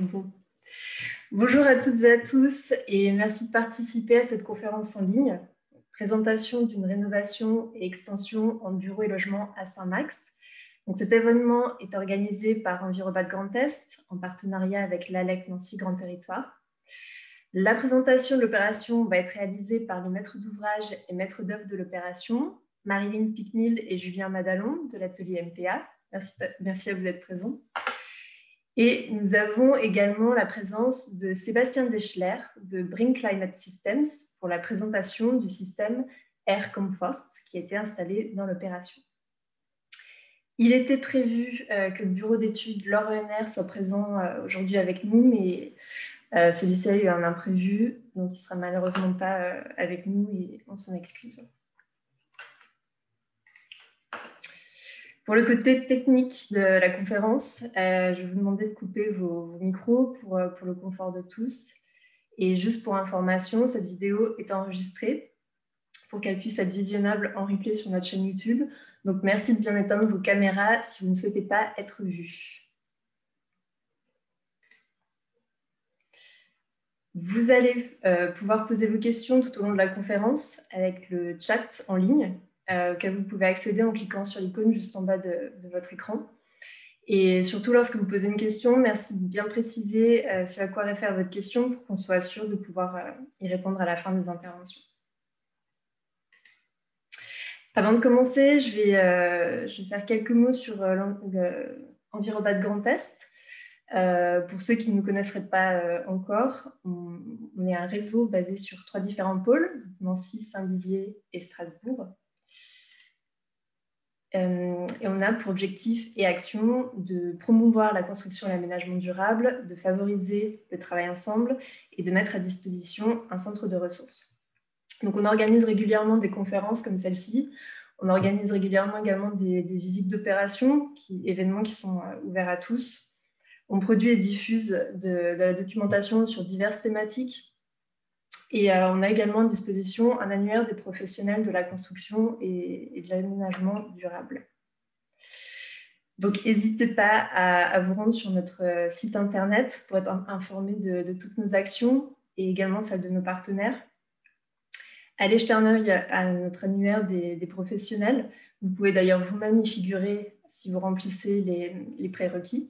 Bon. Bonjour à toutes et à tous et merci de participer à cette conférence en ligne. Présentation d'une rénovation et extension en bureaux et logements à Saint-Max. Donc, cet événement est organisé par Envirobat Grand Est en partenariat avec l'ALEC Nancy Grand Territoire. La présentation de l'opération va être réalisée par les maîtres d'ouvrage et maîtres d'œuvre de l'opération, Marilyn Picnil et Julien Madalon de l'atelier MPA. Merci à vous d'être présents. Et nous avons également la présence de Sébastien Deschler de Bring Climate Systems pour la présentation du système Air Comfort qui a été installé dans l'opération. Il était prévu que le bureau d'études LOR-ENR soit présent aujourd'hui avec nous, mais celui-ci a eu un imprévu, donc il ne sera malheureusement pas avec nous et on s'en excuse. Pour le côté technique de la conférence, je vais vous demander de couper vos micros pour le confort de tous. Et juste pour information, cette vidéo est enregistrée pour qu'elle puisse être visionnable en replay sur notre chaîne YouTube. Donc, merci de bien éteindre vos caméras si vous ne souhaitez pas être vus. Vous allez pouvoir poser vos questions tout au long de la conférence avec le chat en ligne, auquel vous pouvez accéder en cliquant sur l'icône juste en bas de votre écran. Et surtout, lorsque vous posez une question, merci de bien préciser ce à quoi réfère votre question pour qu'on soit sûr de pouvoir y répondre à la fin des interventions. Avant de commencer, je vais faire quelques mots sur Envirobat Grand Est. Pour ceux qui ne nous connaisseraient pas encore, on est un réseau basé sur 3 différents pôles, Nancy, Saint-Dizier et Strasbourg. Et on a pour objectif et action de promouvoir la construction et l'aménagement durable, de favoriser le travail ensemble et de mettre à disposition un centre de ressources. Donc, on organise régulièrement des conférences comme celle-ci. On organise régulièrement également des visites d'opérations, événements qui sont ouverts à tous. On produit et diffuse de la documentation sur diverses thématiques. Et on a également à disposition un annuaire des professionnels de la construction et de l'aménagement durable. Donc, n'hésitez pas à vous rendre sur notre site internet pour être informé de toutes nos actions et également celles de nos partenaires. Allez jeter un œil à notre annuaire des professionnels. Vous pouvez d'ailleurs vous-même y figurer si vous remplissez les prérequis.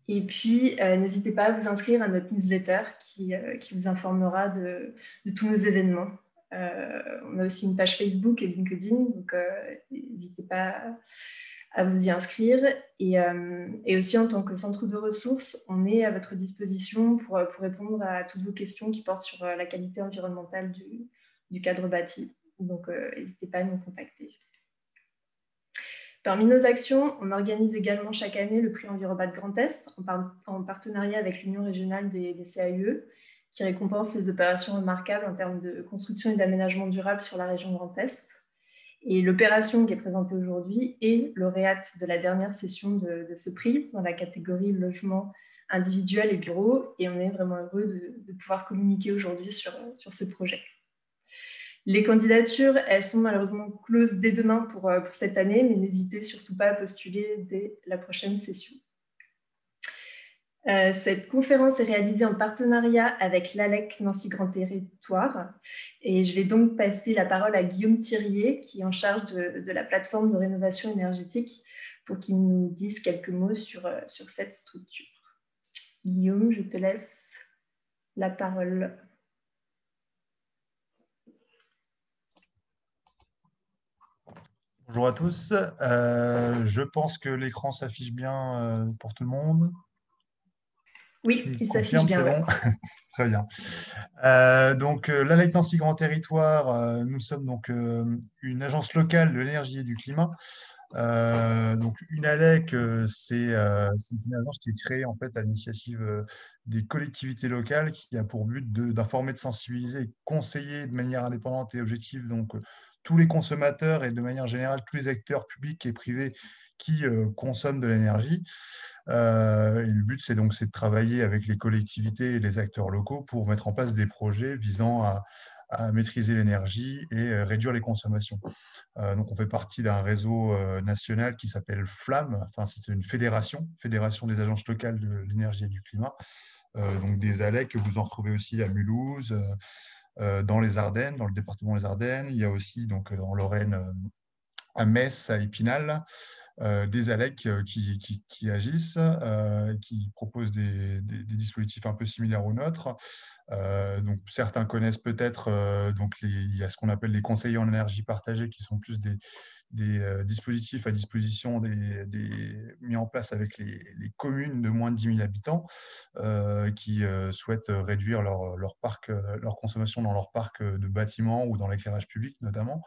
Et puis, n'hésitez pas à vous inscrire à notre newsletter qui vous informera de tous nos événements. On a aussi une page Facebook et LinkedIn, donc n'hésitez pas à vous y inscrire. Et aussi, en tant que centre de ressources, on est à votre disposition pour répondre à toutes vos questions qui portent sur la qualité environnementale du cadre bâti. Donc, n'hésitez pas à nous contacter. Parmi nos actions, on organise également chaque année le prix Envirobat Grand Est en partenariat avec l'Union régionale des CAUE, qui récompense les opérations remarquables en termes de construction et d'aménagement durable sur la région Grand Est. Et l'opération qui est présentée aujourd'hui est lauréate de la dernière session de ce prix dans la catégorie logement individuel et bureau. Et on est vraiment heureux de pouvoir communiquer aujourd'hui sur ce projet. Les candidatures, elles sont malheureusement closes dès demain pour cette année, mais n'hésitez surtout pas à postuler dès la prochaine session. Cette conférence est réalisée en partenariat avec l'ALEC Nancy Grand Territoire. Et je vais donc passer la parole à Guillaume Thirier, qui est en charge de la plateforme de rénovation énergétique, pour qu'il nous dise quelques mots sur cette structure. Guillaume, je te laisse la parole. Bonjour à tous. Je pense que l'écran s'affiche bien pour tout le monde. Oui, il s'affiche bien. C'est bon. Très bien. Donc, l'ALEC Nancy Grand Territoire, nous sommes donc une agence locale de l'énergie et du climat. Donc, une ALEC, c'est une agence qui est créée en fait à l'initiative des collectivités locales qui a pour but d'informer, de sensibiliser et conseiller de manière indépendante et objective donc tous les consommateurs et de manière générale tous les acteurs publics et privés qui consomment de l'énergie. Et le but, c'est de travailler avec les collectivités et les acteurs locaux pour mettre en place des projets visant à maîtriser l'énergie et réduire les consommations. Donc, on fait partie d'un réseau national qui s'appelle FLAM. Enfin, c'est une fédération des agences locales de l'énergie et du climat. Donc, des ALEC que vous en retrouvez aussi à Mulhouse, dans les Ardennes, dans le département des Ardennes. Il y a aussi donc, en Lorraine, à Metz, à Épinal, des ALEC qui agissent, qui proposent des dispositifs un peu similaires aux nôtres. Donc, certains connaissent peut-être, il y a ce qu'on appelle les conseillers en énergie partagée, qui sont plus des dispositifs à disposition mis en place avec les communes de moins de 10 000 habitants qui souhaitent réduire leur consommation dans leur parc de bâtiments ou dans l'éclairage public notamment.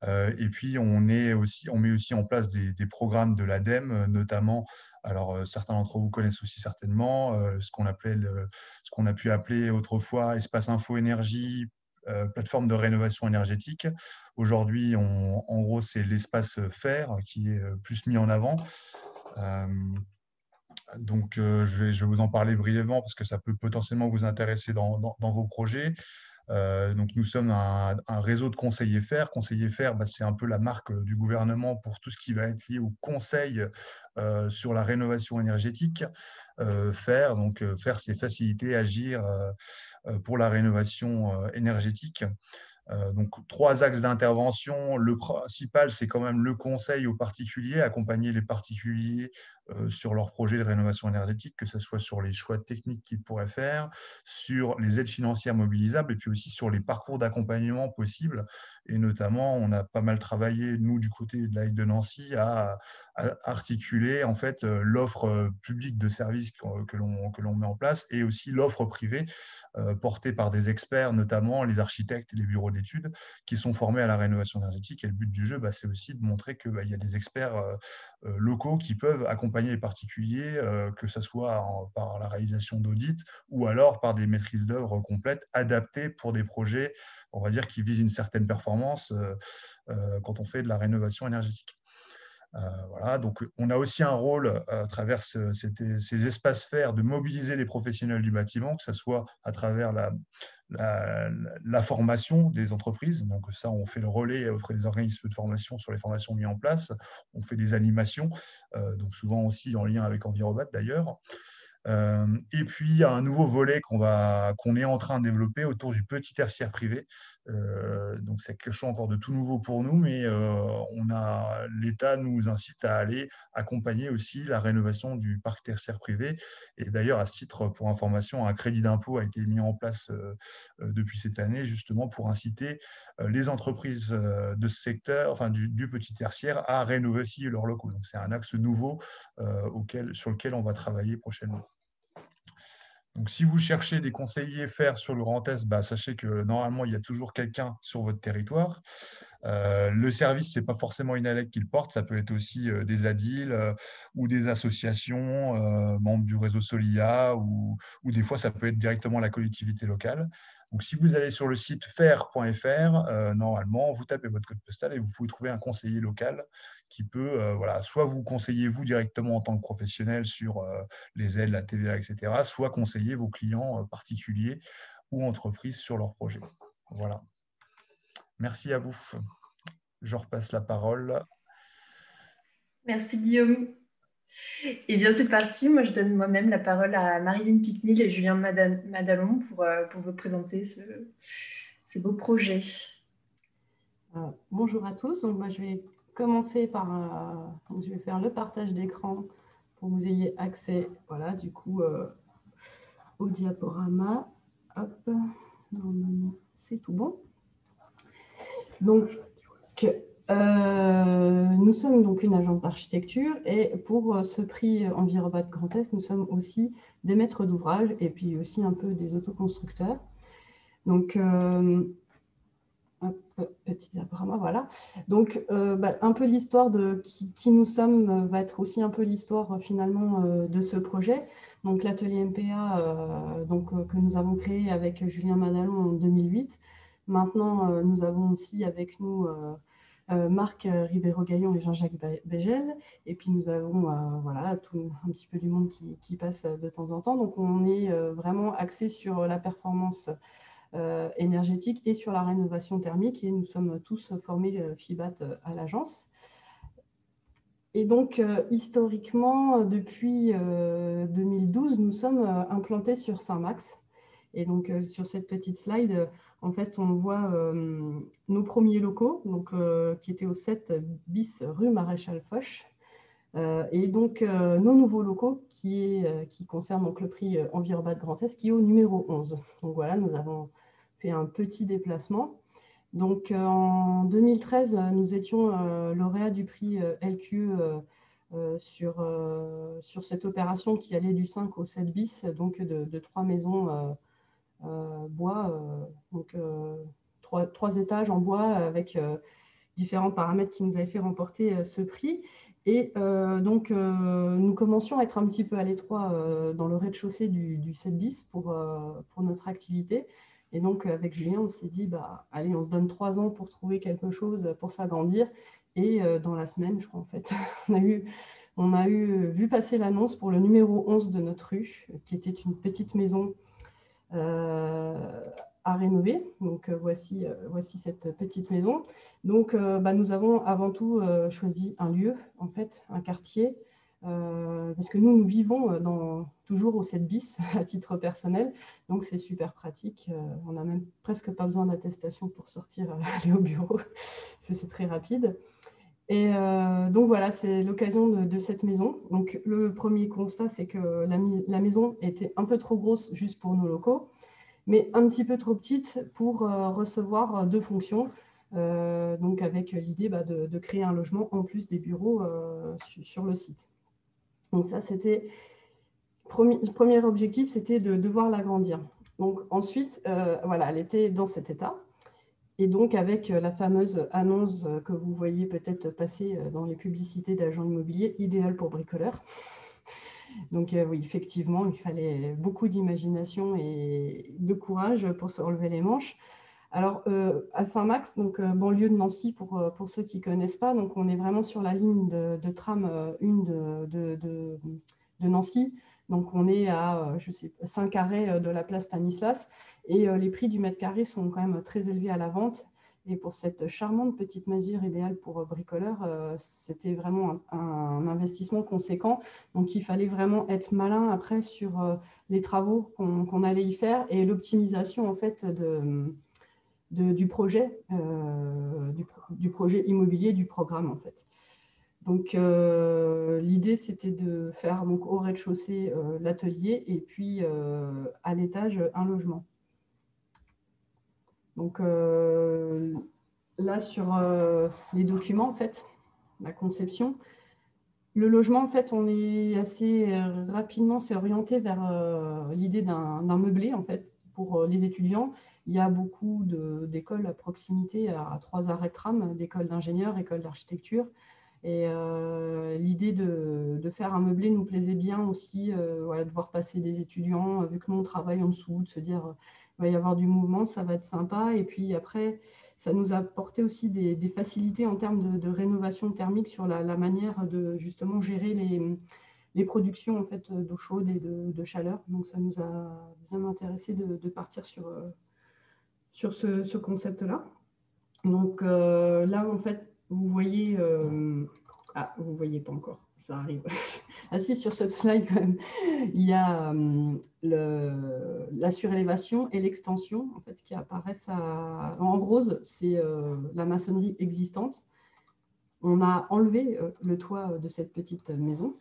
Et puis, on met aussi en place des programmes de l'ADEME, notamment, alors certains d'entre vous connaissent aussi certainement ce qu'on a pu appeler autrefois Espace Info Énergie, plateforme de rénovation énergétique. Aujourd'hui, en gros, c'est l'espace FAIR qui est plus mis en avant. Donc, je vais vous en parler brièvement parce que ça peut potentiellement vous intéresser dans vos projets. Donc, nous sommes un réseau de conseillers FAIR. Conseillers FAIR, c'est un peu la marque du gouvernement pour tout ce qui va être lié au conseil sur la rénovation énergétique. FAIR, FAIR, c'est faciliter, agir pour la rénovation énergétique. Donc, 3 axes d'intervention. Le principal, c'est quand même le conseil aux particuliers, accompagner les particuliers sur leurs projets de rénovation énergétique, que ce soit sur les choix techniques qu'ils pourraient faire, sur les aides financières mobilisables et puis aussi sur les parcours d'accompagnement possibles. Et notamment, on a pas mal travaillé, nous, du côté de l'AIC de Nancy, à articuler en fait l'offre publique de services que l'on met en place et aussi l'offre privée portée par des experts, notamment les architectes et les bureaux d'études qui sont formés à la rénovation énergétique. Et le but du jeu, c'est aussi de montrer qu'il y a des experts locaux qui peuvent accompagner les particuliers, que ce soit par la réalisation d'audits ou alors par des maîtrises d'œuvre complètes adaptées pour des projets, on va dire, qui visent une certaine performance quand on fait de la rénovation énergétique. Voilà, donc on a aussi un rôle à travers ces espaces FAIR de mobiliser les professionnels du bâtiment, que ce soit à travers la formation des entreprises. Donc ça, on fait le relais auprès des organismes de formation sur les formations mises en place. On fait des animations, donc souvent aussi en lien avec Envirobat d'ailleurs. Et puis, il y a un nouveau volet qu'on est en train de développer autour du petit tertiaire privé. Donc, c'est quelque chose encore de tout nouveau pour nous, mais l'État nous incite à aller accompagner aussi la rénovation du parc tertiaire privé. Et d'ailleurs, à ce titre, pour information, un crédit d'impôt a été mis en place depuis cette année, justement pour inciter les entreprises de ce secteur, enfin du petit tertiaire, à rénover aussi leurs locaux. Donc, c'est un axe nouveau sur lequel on va travailler prochainement. Donc, si vous cherchez des conseillers FAIR sur le Grand Est, sachez que normalement, il y a toujours quelqu'un sur votre territoire. Le service, ce n'est pas forcément une ALEC qui le porte, ça peut être aussi des ADIL ou des associations, membres du réseau Solia, ou des fois, ça peut être directement la collectivité locale. Donc, si vous allez sur le site fair.fr, normalement, vous tapez votre code postal et vous pouvez trouver un conseiller local qui peut, soit vous conseiller vous directement en tant que professionnel sur les aides, la TVA, etc., soit conseiller vos clients particuliers ou entreprises sur leurs projets. Voilà. Merci à vous. Je repasse la parole. Merci Guillaume. Eh bien, c'est parti. Moi, je donne moi-même la parole à Marilyn Picnil et Julien Madalon pour vous présenter ce beau projet. Bonjour à tous. Donc, moi, je vais commencer par... je vais faire le partage d'écran pour que vous ayez accès, voilà, du coup, au diaporama. Hop, normalement, c'est tout bon. Donc, nous sommes donc une agence d'architecture et pour ce prix Envirobat Grand Est, nous sommes aussi des maîtres d'ouvrage et puis aussi un peu des autoconstructeurs. Donc, petit diaporama, voilà. Donc, un peu l'histoire de qui nous sommes va être aussi un peu l'histoire finalement de ce projet. Donc, l'atelier MPA que nous avons créé avec Julien Madalon en 2008. Maintenant, nous avons aussi avec nous Marc Ribeiro-Gaillon et Jean-Jacques Bégel. Et puis, nous avons un petit peu du monde qui passe de temps en temps. Donc, on est vraiment axé sur la performance énergétique et sur la rénovation thermique. Et nous sommes tous formés FIBAT à l'agence. Et donc, historiquement, depuis 2012, nous sommes implantés sur Saint-Max. Et donc, sur cette petite slide, en fait, on voit nos premiers locaux, donc, qui étaient au 7 bis rue Maréchal Foch. Et donc, nos nouveaux locaux qui concernent donc, le prix Envirobat Grand Est, qui est au numéro 11. Donc voilà, nous avons fait un petit déplacement. Donc, en 2013, nous étions lauréats du prix LQ sur cette opération qui allait du 5 au 7 bis, donc de 3 maisons bois, donc 3 étages en bois avec différents paramètres qui nous avaient fait remporter ce prix. Et donc, nous commencions à être un petit peu à l'étroit dans le rez-de-chaussée du 7 bis pour notre activité. Et donc, avec Julien, on s'est dit, bah, allez, on se donne 3 ans pour trouver quelque chose, pour s'agrandir. Et dans la semaine, je crois, en fait, on a vu passer l'annonce pour le numéro 11 de notre rue, qui était une petite maison à rénover. Donc, voici cette petite maison. Donc, nous avons avant tout choisi un lieu, en fait, un quartier, parce que nous vivons toujours au 7 bis à titre personnel. Donc, c'est super pratique. On n'a même presque pas besoin d'attestation pour sortir aller au bureau. C'est très rapide. Et donc, voilà, c'est l'occasion de cette maison. Donc, le premier constat, c'est que la maison était un peu trop grosse juste pour nos locaux, mais un petit peu trop petite pour recevoir 2 fonctions. Donc, avec l'idée de créer un logement en plus des bureaux sur le site. Donc, ça, c'était le premier objectif, c'était de devoir l'agrandir. Donc, ensuite, voilà, elle était dans cet état. Et donc, avec la fameuse annonce que vous voyez peut-être passer dans les publicités d'agents immobiliers, idéal pour bricoleurs. Donc, oui, effectivement, il fallait beaucoup d'imagination et de courage pour se relever les manches. Alors, à Saint-Max, donc banlieue de Nancy, pour ceux qui ne connaissent pas, donc on est vraiment sur la ligne de tram 1 de Nancy. Donc, on est à, 5 arrêts de la place Stanislas. Et les prix du mètre carré sont quand même très élevés à la vente. Et pour cette charmante petite mesure idéale pour bricoleurs, c'était vraiment un investissement conséquent. Donc, il fallait vraiment être malin après sur les travaux qu'on allait y faire et l'optimisation en fait du projet immobilier du programme en fait. Donc, l'idée, c'était de faire donc, au rez-de-chaussée l'atelier et puis à l'étage, un logement. Donc, là, sur les documents, en fait, la conception, le logement, en fait, on est assez rapidement, s'est orienté vers l'idée d'un meublé, en fait, pour les étudiants. Il y a beaucoup d'écoles à proximité, à 3 arrêts de tram, d'écoles d'ingénieurs, écoles d'architecture. Et l'idée de faire un meublé nous plaisait bien aussi, voilà, de voir passer des étudiants, vu que nous, on travaille en dessous, de se dire, il va y avoir du mouvement, ça va être sympa. Et puis après, ça nous a apporté aussi des facilités en termes de rénovation thermique sur la manière de justement gérer les productions en fait, d'eau chaude et de chaleur. Donc, ça nous a bien intéressé de partir sur ce concept-là. Donc, là, en fait, vous voyez... vous ne voyez pas encore, ça arrive. Ah si, sur cette slide, quand même, il y a la surélévation et l'extension en fait, qui apparaissent en rose. C'est la maçonnerie existante. On a enlevé le toit de cette petite maison.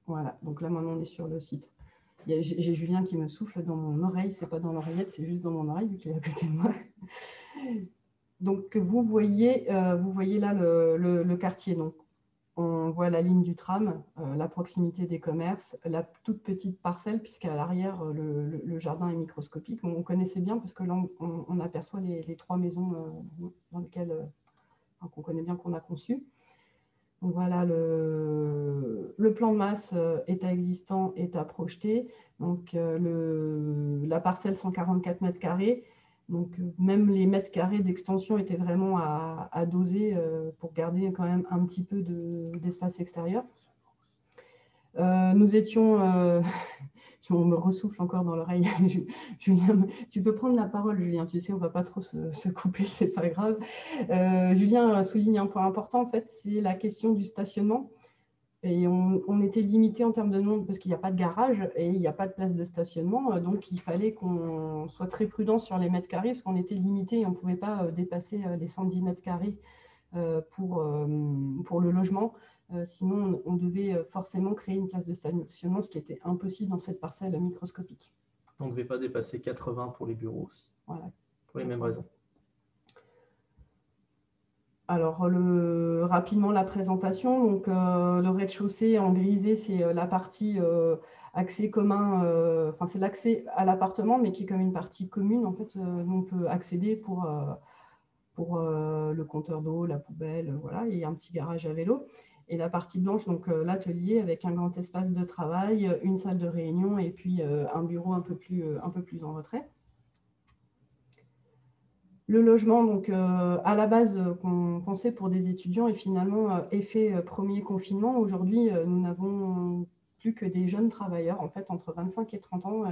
Voilà, donc là, maintenant, on est sur le site. J'ai Julien qui me souffle dans mon oreille. Ce n'est pas dans l'oreillette, c'est juste dans mon oreille, vu qu'il est à côté de moi. Donc, vous voyez là le quartier. Donc, on voit la ligne du tram, la proximité des commerces, la toute petite parcelle, puisqu'à l'arrière, le jardin est microscopique. On connaissait bien, parce que là, on aperçoit les 3 maisons dans lesquelles qu'on connaît bien, qu'on a conçues. Donc, voilà, le plan de masse état existant, état projeté. Donc, la parcelle 144 mètres carrés. Donc, même les mètres carrés d'extension étaient vraiment à doser pour garder quand même un petit peu d'espace extérieur. Nous étions, je on me ressouffle encore dans l'oreille. Julien, tu peux prendre la parole, Julien. Tu sais, on ne va pas trop se couper, ce n'est pas grave. Julien souligne un point important, en fait, c'est la question du stationnement. Et on était limité en termes de nombre parce qu'il n'y a pas de garage et il n'y a pas de place de stationnement. Donc, il fallait qu'on soit très prudent sur les mètres carrés parce qu'on était limité et on ne pouvait pas dépasser les 110 mètres carrés pour le logement. Sinon, on devait forcément créer une place de stationnement, ce qui était impossible dans cette parcelle microscopique. On ne devait pas dépasser 80 pour les bureaux aussi, voilà, pour les mêmes raisons. Alors, rapidement, la présentation. Donc, le rez-de-chaussée en grisé, c'est la partie accès commun, enfin, c'est l'accès à l'appartement, mais qui est comme une partie commune, en fait, où on peut accéder pour le compteur d'eau, la poubelle, voilà, et un petit garage à vélo. Et la partie blanche, donc l'atelier avec un grand espace de travail, une salle de réunion et puis un bureau un peu plus en retrait. Le logement, donc à la base qu'on pensait pour des étudiants et finalement effet premier confinement, aujourd'hui nous n'avons plus que des jeunes travailleurs, en fait entre 25 et 30 ans,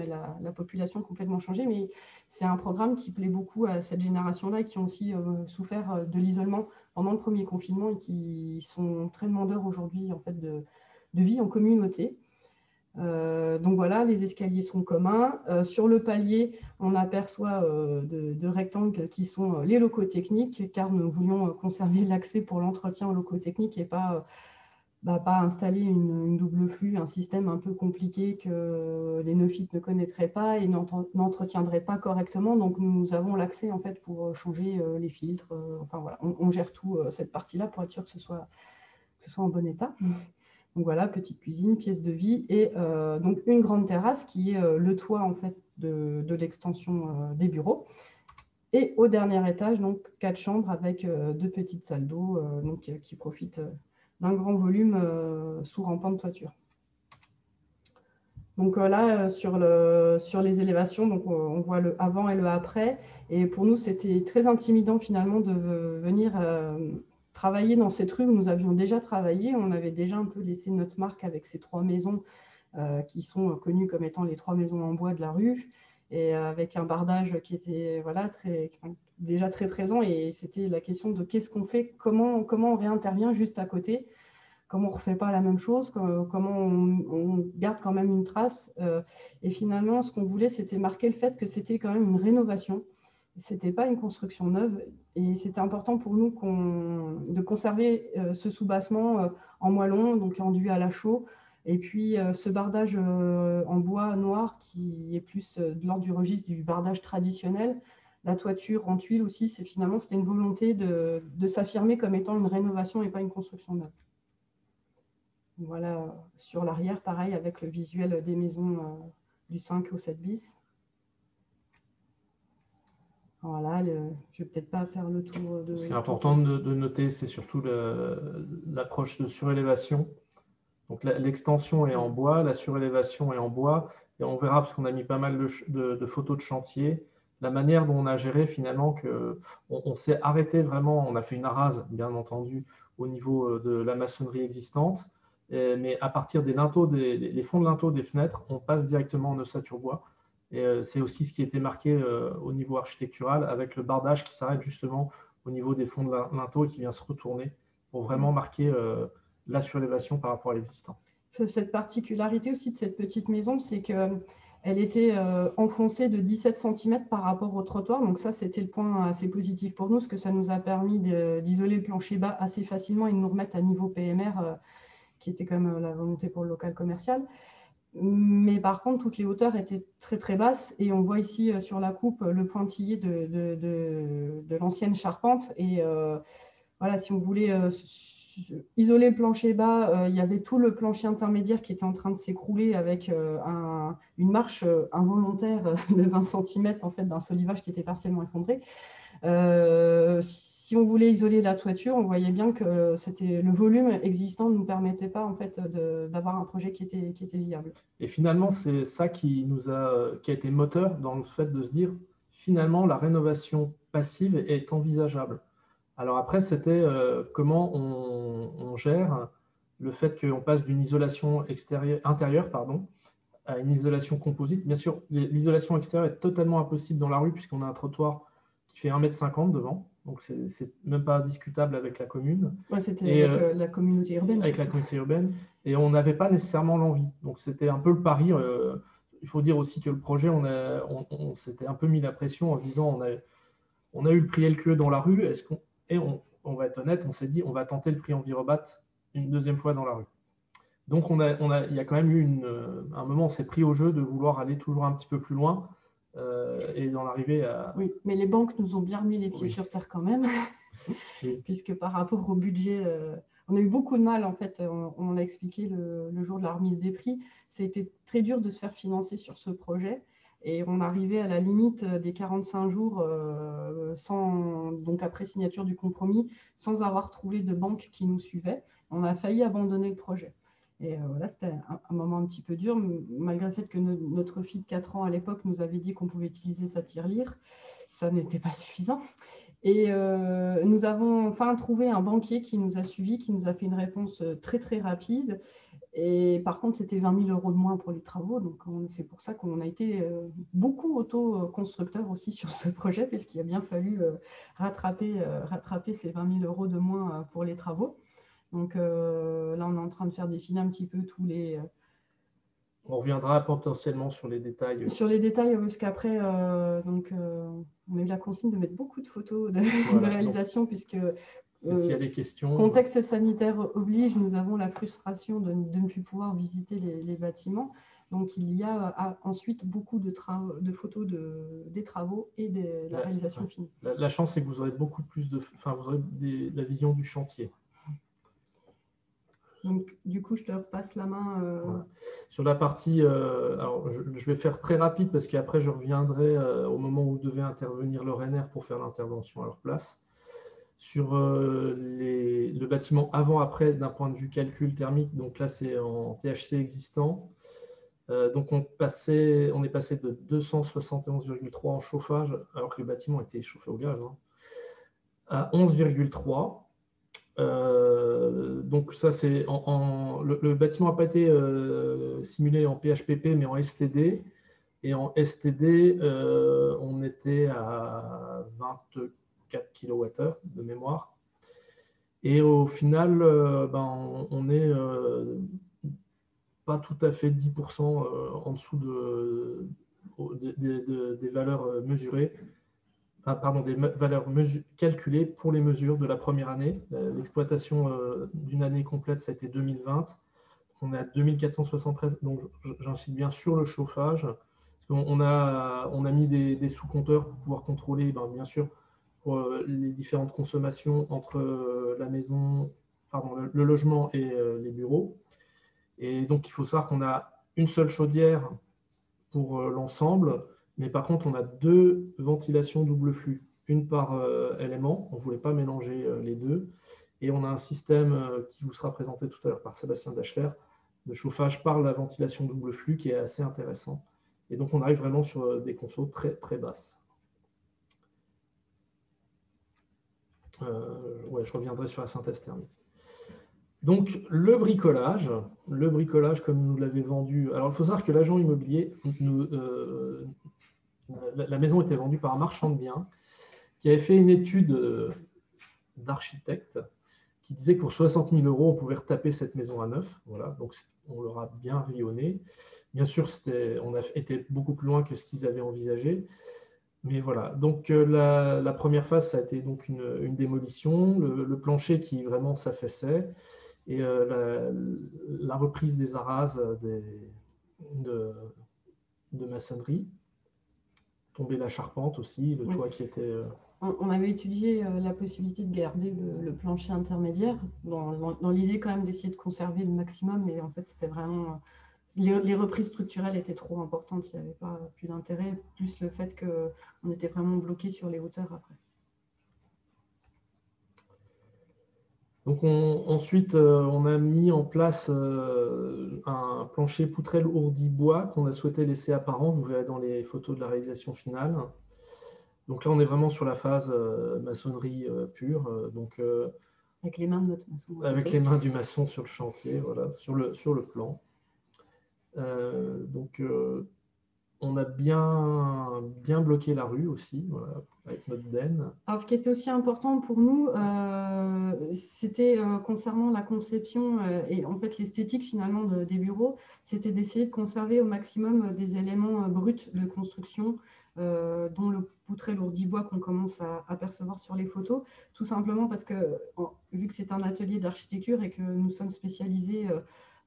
la population a complètement changé, mais c'est un programme qui plaît beaucoup à cette génération-là qui ont aussi souffert de l'isolement pendant le premier confinement et qui sont très demandeurs aujourd'hui en fait, de vie en communauté. Donc voilà, les escaliers sont communs. Sur le palier, on aperçoit de rectangles qui sont les locaux techniques, car nous voulions conserver l'accès pour l'entretien aux locaux techniques et pas installer une double flux, un système un peu compliqué que les néophytes ne connaîtraient pas et n'entretiendraient pas correctement. Donc nous avons l'accès en fait pour changer les filtres. Enfin voilà, on gère tout cette partie-là pour être sûr que ce soit en bon état. Donc voilà, petite cuisine, pièce de vie et donc une grande terrasse qui est le toit en fait de l'extension des bureaux. Et au dernier étage, donc 4 chambres avec 2 petites salles d'eau qui profitent d'un grand volume sous rampant de toiture. Donc là, sur les élévations, donc, on voit le avant et le après. Et pour nous, c'était très intimidant finalement de venir travailler dans cette rue où nous avions déjà travaillé. On avait déjà un peu laissé notre marque avec ces 3 maisons qui sont connues comme étant les 3 maisons en bois de la rue et avec un bardage qui était voilà, déjà très présent. Et c'était la question de qu'est-ce qu'on fait, comment on réintervient juste à côté, comment on ne refait pas la même chose, comment on garde quand même une trace. Et finalement, ce qu'on voulait, c'était marquer le fait que c'était quand même une rénovation. Ce n'était pas une construction neuve et c'était important pour nous de conserver ce soubassement en moellon, donc enduit à la chaux, et puis ce bardage en bois noir qui est plus de l'ordre du registre du bardage traditionnel. La toiture en tuile aussi, finalement, c'était une volonté de s'affirmer comme étant une rénovation et pas une construction neuve. Voilà, sur l'arrière, pareil, avec le visuel des maisons du 5 au 7 bis. Voilà, je ne vais peut-être pas faire le tour de... Ce qui est important de noter, c'est surtout l'approche de surélévation. Donc l'extension est en bois, la surélévation est en bois, et on verra, parce qu'on a mis pas mal de photos de chantier, la manière dont on a géré finalement, on s'est arrêté vraiment, on a fait une arase, bien entendu, au niveau de la maçonnerie existante, mais à partir des linteaux, les fonds de linteaux des fenêtres, on passe directement en ossature bois. Et c'est aussi ce qui était marqué au niveau architectural, avec le bardage qui s'arrête justement au niveau des fonds de linteaux et qui vient se retourner pour vraiment marquer la surélévation par rapport à l'existant. Cette particularité aussi de cette petite maison, c'est qu'elle était enfoncée de 17 cm par rapport au trottoir. Donc ça, c'était le point assez positif pour nous, parce que ça nous a permis d'isoler le plancher bas assez facilement et de nous remettre à niveau PMR, qui était quand même la volonté pour le local commercial. Mais par contre, toutes les hauteurs étaient très très basses et on voit ici sur la coupe le pointillé de l'ancienne charpente. Et voilà, si on voulait isoler le plancher bas, il y avait tout le plancher intermédiaire qui était en train de s'écrouler avec une marche involontaire de 20 cm en fait, d'un solivage qui était partiellement effondré. Si on voulait isoler la toiture, on voyait bien que le volume existant ne nous permettait pas en fait, d'avoir un projet qui était viable. Et finalement, c'est ça qui a été moteur dans le fait de se dire, finalement, la rénovation passive est envisageable. Alors après, c'était comment on gère le fait qu'on passe d'une isolation intérieure à une isolation composite. Bien sûr, l'isolation extérieure est totalement impossible dans la rue puisqu'on a un trottoir qui fait 1,50 m devant. Donc, ce n'est même pas discutable avec la commune. Ouais, c'était avec la communauté urbaine. Avec la communauté urbaine. Et on n'avait pas nécessairement l'envie. Donc, c'était un peu le pari. Il faut dire aussi que le projet, on s'était un peu mis la pression en se disant on a eu le prix LQE dans la rue. Et on va être honnête, on s'est dit on va tenter le prix Envirobat une deuxième fois dans la rue. Donc, il y a quand même eu un moment, on s'est pris au jeu de vouloir aller toujours un petit peu plus loin et d'en arriver à… Oui, mais les banques nous ont bien remis les pieds sur terre quand même, Oui. puisque par rapport au budget, on a eu beaucoup de mal, en fait, on l'a expliqué le jour de la remise des prix, c'était très dur de se faire financer sur ce projet. Et on arrivait à la limite des 45 jours, donc après signature du compromis, sans avoir trouvé de banque qui nous suivait. On a failli abandonner le projet. Et voilà, c'était un moment un petit peu dur, malgré le fait que notre fille de 4 ans à l'époque nous avait dit qu'on pouvait utiliser sa tirelire. Ça n'était pas suffisant. Et nous avons enfin trouvé un banquier qui nous a suivis, qui nous a fait une réponse très, très rapide. Et par contre, c'était 20 000 € de moins pour les travaux. Donc, c'est pour ça qu'on a été beaucoup auto-constructeurs aussi sur ce projet, puisqu'il a bien fallu rattraper ces 20 000 € de moins pour les travaux. Donc là, on est en train de faire défiler un petit peu tous les… On reviendra potentiellement sur les détails. Sur les détails, parce qu'après, on a eu la consigne de mettre beaucoup de photos de réalisation, puisque… S'il y a des questions. Contexte sanitaire oblige, nous avons la frustration de ne plus pouvoir visiter les bâtiments. Donc, il y a ensuite beaucoup de photos des travaux et de la réalisation finie. La chance, c'est que vous aurez beaucoup plus vous aurez la vision du chantier. Donc, du coup, je te repasse la main. Voilà. Sur la partie, alors je vais faire très rapide parce qu'après, je reviendrai au moment où devait intervenir le RENER pour faire l'intervention à leur place. Sur le bâtiment avant-après d'un point de vue calcul thermique, donc là c'est en THC existant. Donc on est passé de 271,3 en chauffage, alors que le bâtiment était chauffé au gaz, à 11,3. Donc ça c'est le bâtiment n'a pas été simulé en PHPP mais en STD. Et en STD, on était à 24 kWh de mémoire. Et au final, on n'est pas tout à fait 10% en dessous des valeurs mesurées, des valeurs calculées pour les mesures de la première année. L'exploitation d'une année complète, ça a été 2020. On est à 2473, donc j'insiste bien sur le chauffage. On a mis des sous-compteurs pour pouvoir contrôler, bien sûr, pour les différentes consommations entre la maison, le logement et les bureaux. Et donc, il faut savoir qu'on a une seule chaudière pour l'ensemble, mais par contre, on a 2 ventilations double flux, une par élément. On ne voulait pas mélanger les deux. Et on a un système qui vous sera présenté tout à l'heure par Sébastien Dachler, de chauffage par la ventilation double flux, qui est assez intéressant. Et donc, on arrive vraiment sur des consos très, très basses. Je reviendrai sur la synthèse thermique. Donc, le bricolage, comme nous l'avait vendu… Alors, il faut savoir que l'agent immobilier, la maison était vendue par un marchand de biens qui avait fait une étude d'architecte qui disait que pour 60 000 €, on pouvait retaper cette maison à neuf. Voilà, donc on leur a bien ri au nez. Bien sûr, on a été beaucoup plus loin que ce qu'ils avaient envisagé. Mais voilà, donc la première phase, ça a été donc une démolition, le plancher qui vraiment s'affaissait, et la reprise des arases de maçonnerie, tomber la charpente aussi, le toit qui était… On avait étudié la possibilité de garder le plancher intermédiaire, dans l'idée quand même d'essayer de conserver le maximum, mais en fait, c'était vraiment… Les reprises structurelles étaient trop importantes, il n'y avait pas plus d'intérêt, plus le fait qu'on était vraiment bloqué sur les hauteurs après. Donc ensuite, on a mis en place un plancher poutrelle ourdi bois qu'on a souhaité laisser apparent, vous verrez dans les photos de la réalisation finale. Donc là, on est vraiment sur la phase maçonnerie pure. Avec les mains de notre maçon. Avec les mains du maçon sur le chantier, voilà, sur le plan. Donc, on a bien bloqué la rue aussi, voilà, avec notre DEN. Alors, ce qui était aussi important pour nous, c'était concernant la conception et en fait l'esthétique finalement des bureaux, c'était d'essayer de conserver au maximum des éléments bruts de construction, dont le poutré lourdi-bois qu'on commence à apercevoir sur les photos, tout simplement parce que, vu que c'est un atelier d'architecture et que nous sommes spécialisés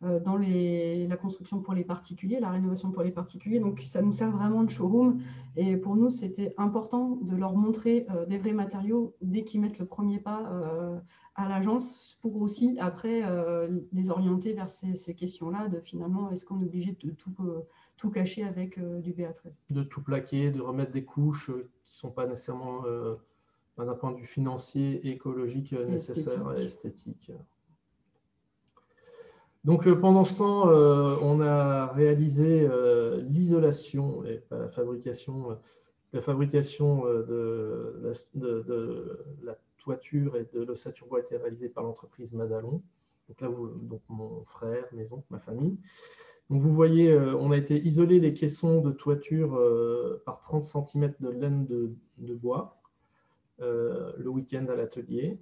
dans la construction pour les particuliers, la rénovation pour les particuliers. Donc, ça nous sert vraiment de showroom. Et pour nous, c'était important de leur montrer des vrais matériaux dès qu'ils mettent le premier pas à l'agence pour aussi, après, les orienter vers ces questions-là de finalement, est-ce qu'on est obligé de tout cacher avec du BA13 ? De tout plaquer, de remettre des couches qui ne sont pas nécessairement, d'un point de vue financier et écologique, nécessaires et esthétiques. Donc, pendant ce temps, on a réalisé l'isolation et pas la fabrication. La fabrication de la toiture et de l'ossature bois a été réalisée par l'entreprise Madalon. Donc là, donc mon frère, mes oncles, ma famille. Donc vous voyez, on a été isoler les caissons de toiture par 30 cm de laine de bois le week-end à l'atelier.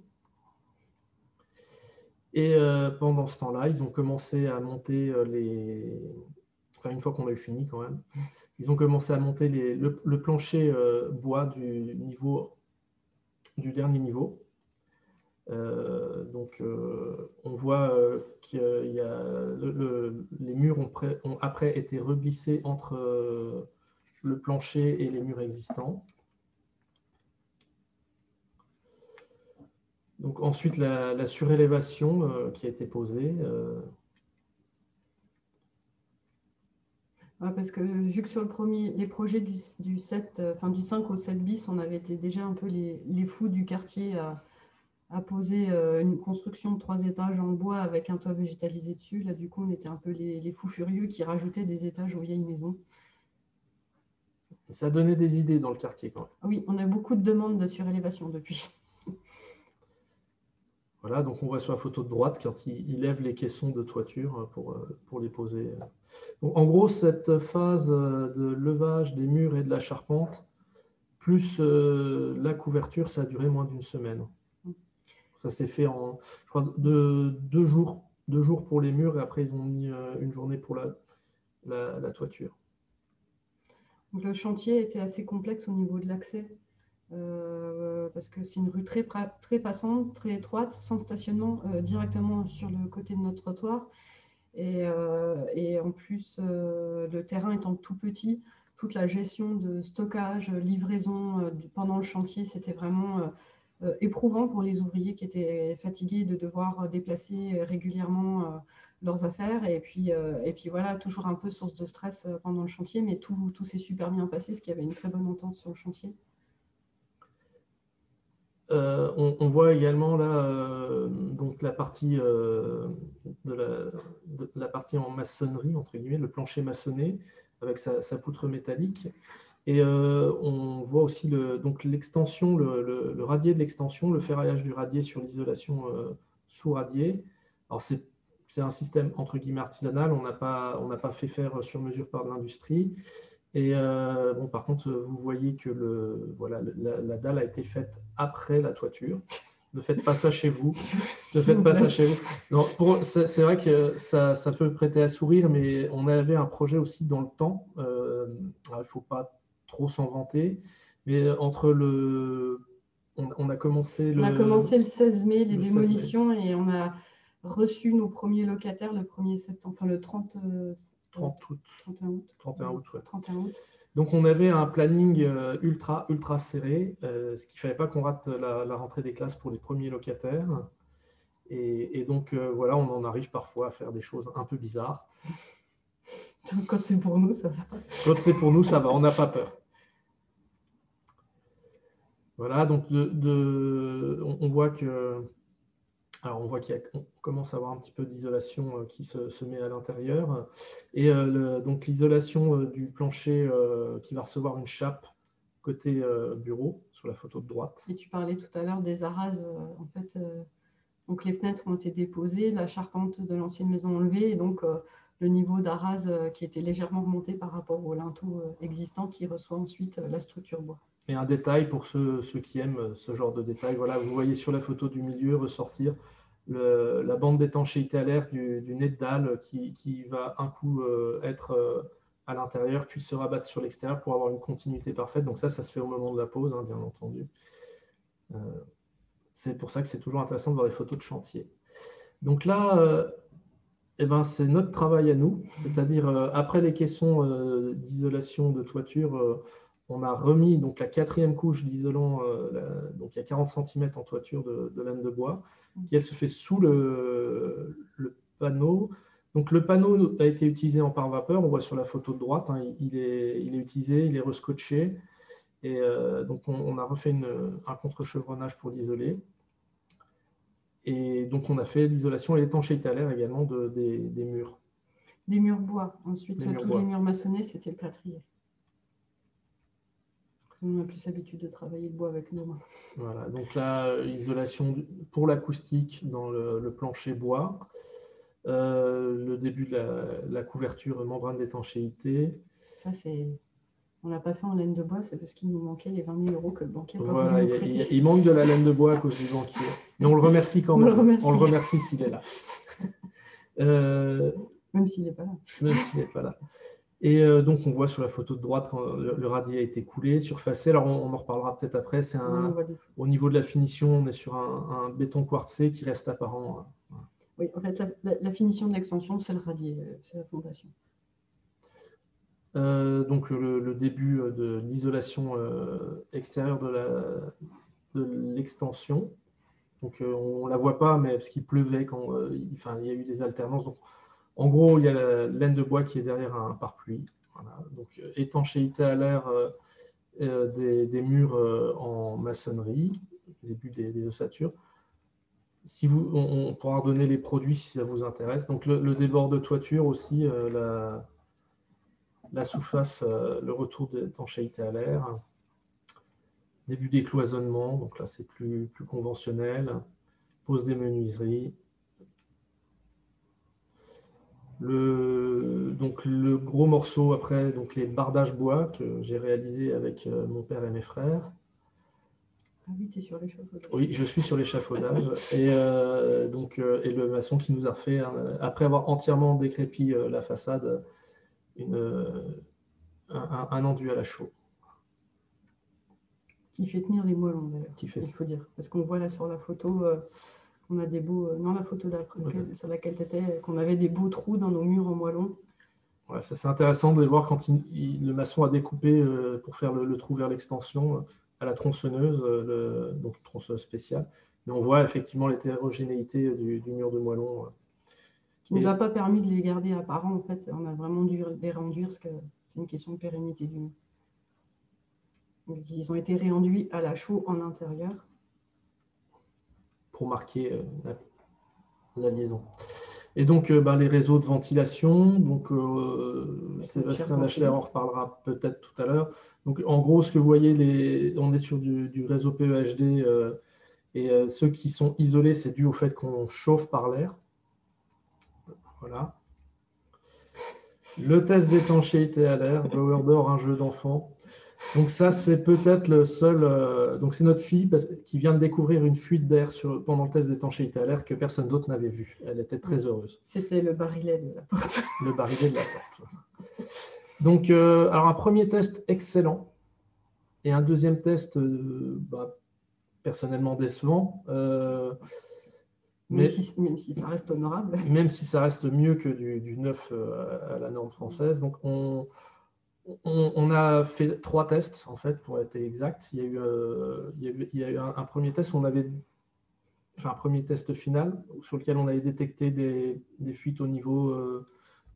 Et pendant ce temps-là, ils ont commencé à monter Enfin, une fois qu'on a eu fini quand même, ils ont commencé à monter le plancher bois du dernier niveau. Donc, on voit qu'il y a les murs ont après été reglissés entre le plancher et les murs existants. Donc ensuite, la surélévation qui a été posée. Ouais, parce que vu que sur les projets du 5 au 7 bis, on avait été déjà un peu les fous du quartier à poser une construction de 3 étages en bois avec un toit végétalisé dessus. Là, du coup, on était un peu les fous furieux qui rajoutaient des étages aux vieilles maisons. Et ça donnait des idées dans le quartier quand même. Oui, on a beaucoup de demandes de surélévation depuis. Voilà, donc on voit sur la photo de droite quand il lève les caissons de toiture pour les poser. Donc, en gros, cette phase de levage des murs et de la charpente, plus la couverture, ça a duré moins d'une semaine. Ça s'est fait en, je crois, 2 jours. 2 jours pour les murs et après ils ont mis une journée pour la toiture. Donc, le chantier était assez complexe au niveau de l'accès. Parce que c'est une rue très passante, très étroite, sans stationnement directement sur le côté de notre trottoir. Et en plus, le terrain étant tout petit, toute la gestion de stockage, livraison pendant le chantier, c'était vraiment éprouvant pour les ouvriers qui étaient fatigués de devoir déplacer régulièrement leurs affaires. Et puis voilà, toujours un peu source de stress pendant le chantier, mais tout s'est super bien passé, parce qu'il y avait une très bonne entente sur le chantier. On voit également là donc la partie la partie en maçonnerie, entre guillemets, le plancher maçonné avec sa poutre métallique. Et on voit aussi l'extension, le radier de l'extension, le ferraillage du radier sur l'isolation sous radier. Alors c'est un système entre guillemets artisanal, on n'a pas fait faire sur mesure par de l'industrie. Et bon, par contre, vous voyez que la dalle a été faite après la toiture. Ne faites pas ça chez vous. Ne faites pas ça chez vous. C'est vrai que ça peut prêter à sourire, mais on avait un projet aussi dans le temps. Il ne faut pas trop s'en vanter. Mais on a commencé le 16 mai, les démolitions, et on a reçu nos premiers locataires le 1er septembre, enfin le 31 août. 31 août, ouais. 31 août. Donc, on avait un planning ultra serré, ce qui ne fallait pas qu'on rate la rentrée des classes pour les premiers locataires. Et donc, voilà, on en arrive parfois à faire des choses un peu bizarres. Quand c'est pour nous, ça va. Quand c'est pour nous, ça va, on n'a pas peur. Voilà, donc on voit que... Alors, on voit qu'on commence à avoir un petit peu d'isolation qui se met à l'intérieur. Et donc, l'isolation du plancher qui va recevoir une chape côté bureau, sur la photo de droite. Et tu parlais tout à l'heure des arases. En fait, donc les fenêtres ont été déposées, la charpente de l'ancienne maison enlevée. Et donc, le niveau d'arase qui était légèrement remonté par rapport au linteau existant qui reçoit ensuite la structure bois. Et un détail pour ceux qui aiment ce genre de détail, voilà, vous voyez sur la photo du milieu ressortir la bande d'étanchéité à l'air du nez de dalle qui va un coup être à l'intérieur, puis se rabattre sur l'extérieur pour avoir une continuité parfaite. Donc ça se fait au moment de la pose, hein, bien entendu. C'est pour ça que c'est toujours intéressant de voir les photos de chantier. Donc là, eh ben, c'est notre travail à nous, c'est-à-dire après les caissons d'isolation de toiture, on a remis donc, la 4e couche d'isolant, donc il y a 40 cm en toiture de laine de bois, qui elle se fait sous le panneau. Donc le panneau a été utilisé en pare-vapeur, on voit sur la photo de droite, hein, il est utilisé, il est rescotché, et donc on a refait un contre-chevronnage pour l'isoler. Et donc, on a fait l'isolation et l'étanchéité à l'air également des murs. Des murs bois. Ensuite, les murs maçonnés, c'était le plâtrier. On a plus l'habitude de travailler le bois avec nos mains. Voilà, donc là, isolation pour l'acoustique dans le plancher bois. Le début de la couverture membrane d'étanchéité. Ça, c'est... On ne l'a pas fait en laine de bois, c'est parce qu'il nous manquait les 20 000 € que le banquier a pas voilà, voulu nous prêter. Il manque de la laine de bois à cause du banquier. Mais on le remercie quand même. On le remercie s'il est là. Même s'il n'est pas là. Même s'il n'est pas là. Et donc, on voit sur la photo de droite quand le radis a été coulé, surfacé. Alors, on en reparlera peut-être après. Au niveau de la finition, on est sur un béton quartzé qui reste apparent. Oui, en fait, la finition de l'extension, c'est le radier, c'est la fondation. Donc le début de l'isolation extérieure de l'extension. Donc on ne la voit pas, mais parce qu'il pleuvait quand il y a eu des alternances. Donc, en gros, il y a la laine de bois qui est derrière un pare-pluie. Voilà. Donc étanchéité à l'air des murs en maçonnerie, début des ossatures. On pourra donner les produits si ça vous intéresse. Donc le débord de toiture aussi, la sous-face, le retour d'étanchéité à l'air, début des cloisonnements, donc là c'est plus conventionnel, pose des menuiseries. Donc le gros morceau après, donc les bardages bois que j'ai réalisé avec mon père et mes frères. Ah oui, tu es sur l'échafaudage. Oui, je suis sur l'échafaudage. Et le maçon qui nous a refait, après avoir entièrement décrépi la façade, un enduit à la chaux. Qui fait tenir les moellons, d'ailleurs, il faut dire. Parce qu'on voit là sur la photo qu'on a des beaux... non, la photo d'après, sur laquelle tu étais, qu'on avait des beaux trous dans nos murs en moellons. Ouais, ça c'est intéressant de les voir quand le maçon a découpé pour faire le trou vers l'extension à la tronçonneuse, donc une tronçonneuse spéciale. Mais on voit effectivement l'hétérogénéité du mur de moellons. Qui ne nous a pas permis de les garder apparents, en fait. On a vraiment dû les réenduire parce que c'est une question de pérennité du mur. Donc, ils ont été réenduits à la chaux en intérieur. Pour marquer la liaison. Et donc, les réseaux de ventilation, donc Sébastien Lacheler en reparlera peut-être tout à l'heure. Donc, en gros, ce que vous voyez, on est sur du réseau PEHD et ceux qui sont isolés, c'est dû au fait qu'on chauffe par l'air. Voilà. Le test d'étanchéité à l'air, blower door, un jeu d'enfant. Donc ça, c'est peut-être le seul... donc c'est notre fille qui vient de découvrir une fuite d'air pendant le test d'étanchéité à l'air que personne d'autre n'avait vu. Elle était très heureuse. C'était le barillet de la porte. Le barillet de la porte. Donc, alors un premier test excellent et un deuxième test personnellement décevant. Même si ça reste honorable. Même si ça reste mieux que du neuf à la norme française. Donc on a fait 3 tests, en fait, pour être exact. Il y a eu un premier test où on avait un premier test final sur lequel on avait détecté des fuites au niveau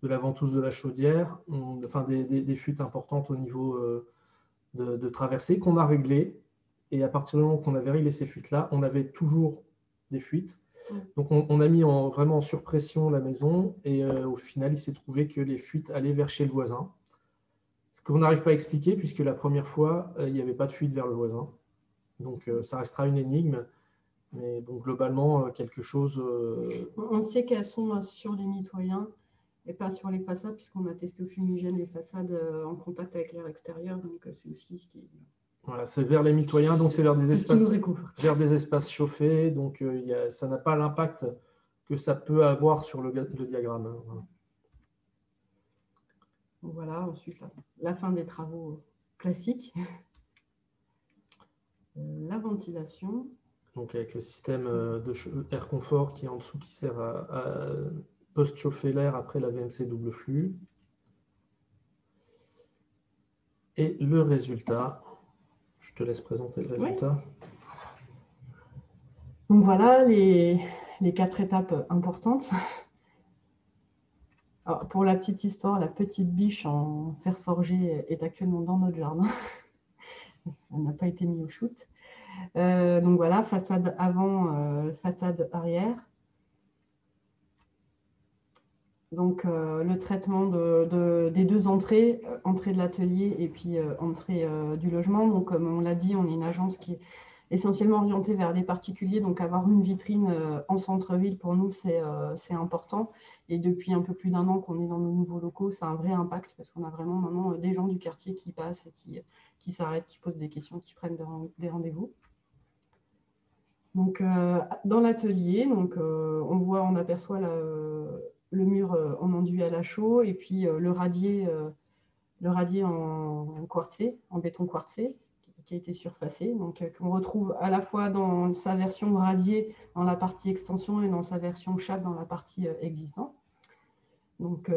de la ventouse de la chaudière, des fuites importantes au niveau de traversée qu'on a réglées. Et à partir du moment qu'on avait réglé ces fuites-là, on avait toujours des fuites. Donc on a mis vraiment en surpression la maison et au final, il s'est trouvé que les fuites allaient vers chez le voisin. Ce qu'on n'arrive pas à expliquer, puisque la première fois, il n'y avait pas de fuite vers le voisin. Donc, ça restera une énigme. Mais bon, globalement, quelque chose... On sait qu'elles sont sur les mitoyens et pas sur les façades, puisqu'on a testé au fumigène les façades en contact avec l'air extérieur. Donc, c'est aussi ce qui... Voilà, c'est vers les mitoyens, donc c'est vers des espaces chauffés. Donc, ça n'a pas l'impact que ça peut avoir sur le diagramme. Voilà, ensuite, la fin des travaux classiques. La ventilation. Donc, avec le système air confort qui est en dessous, qui sert à post-chauffer l'air après la VMC double flux. Et le résultat, je te laisse présenter le résultat. Oui. Donc voilà les 4 étapes importantes. Alors, pour la petite histoire, la petite biche en fer forgé est actuellement dans notre jardin. Elle n'a pas été mise au shoot. Donc voilà, façade avant, façade arrière. Donc le traitement des 2 entrées, entrée de l'atelier et puis entrée du logement. Donc comme on l'a dit, on est une agence qui est essentiellement orientée vers les particuliers. Donc avoir une vitrine en centre-ville, pour nous, c'est important. Et depuis un peu plus d'1 an qu'on est dans nos nouveaux locaux, ça a un vrai impact parce qu'on a vraiment maintenant des gens du quartier qui passent et qui s'arrêtent, qui posent des questions, qui prennent des rendez-vous. Donc dans l'atelier, on aperçoit le mur en enduit à la chaux et puis le radier en quartzé, en béton quartzé, qui a été surfacé, donc qu'on retrouve à la fois dans sa version radier dans la partie extension et dans sa version chape dans la partie existante. Donc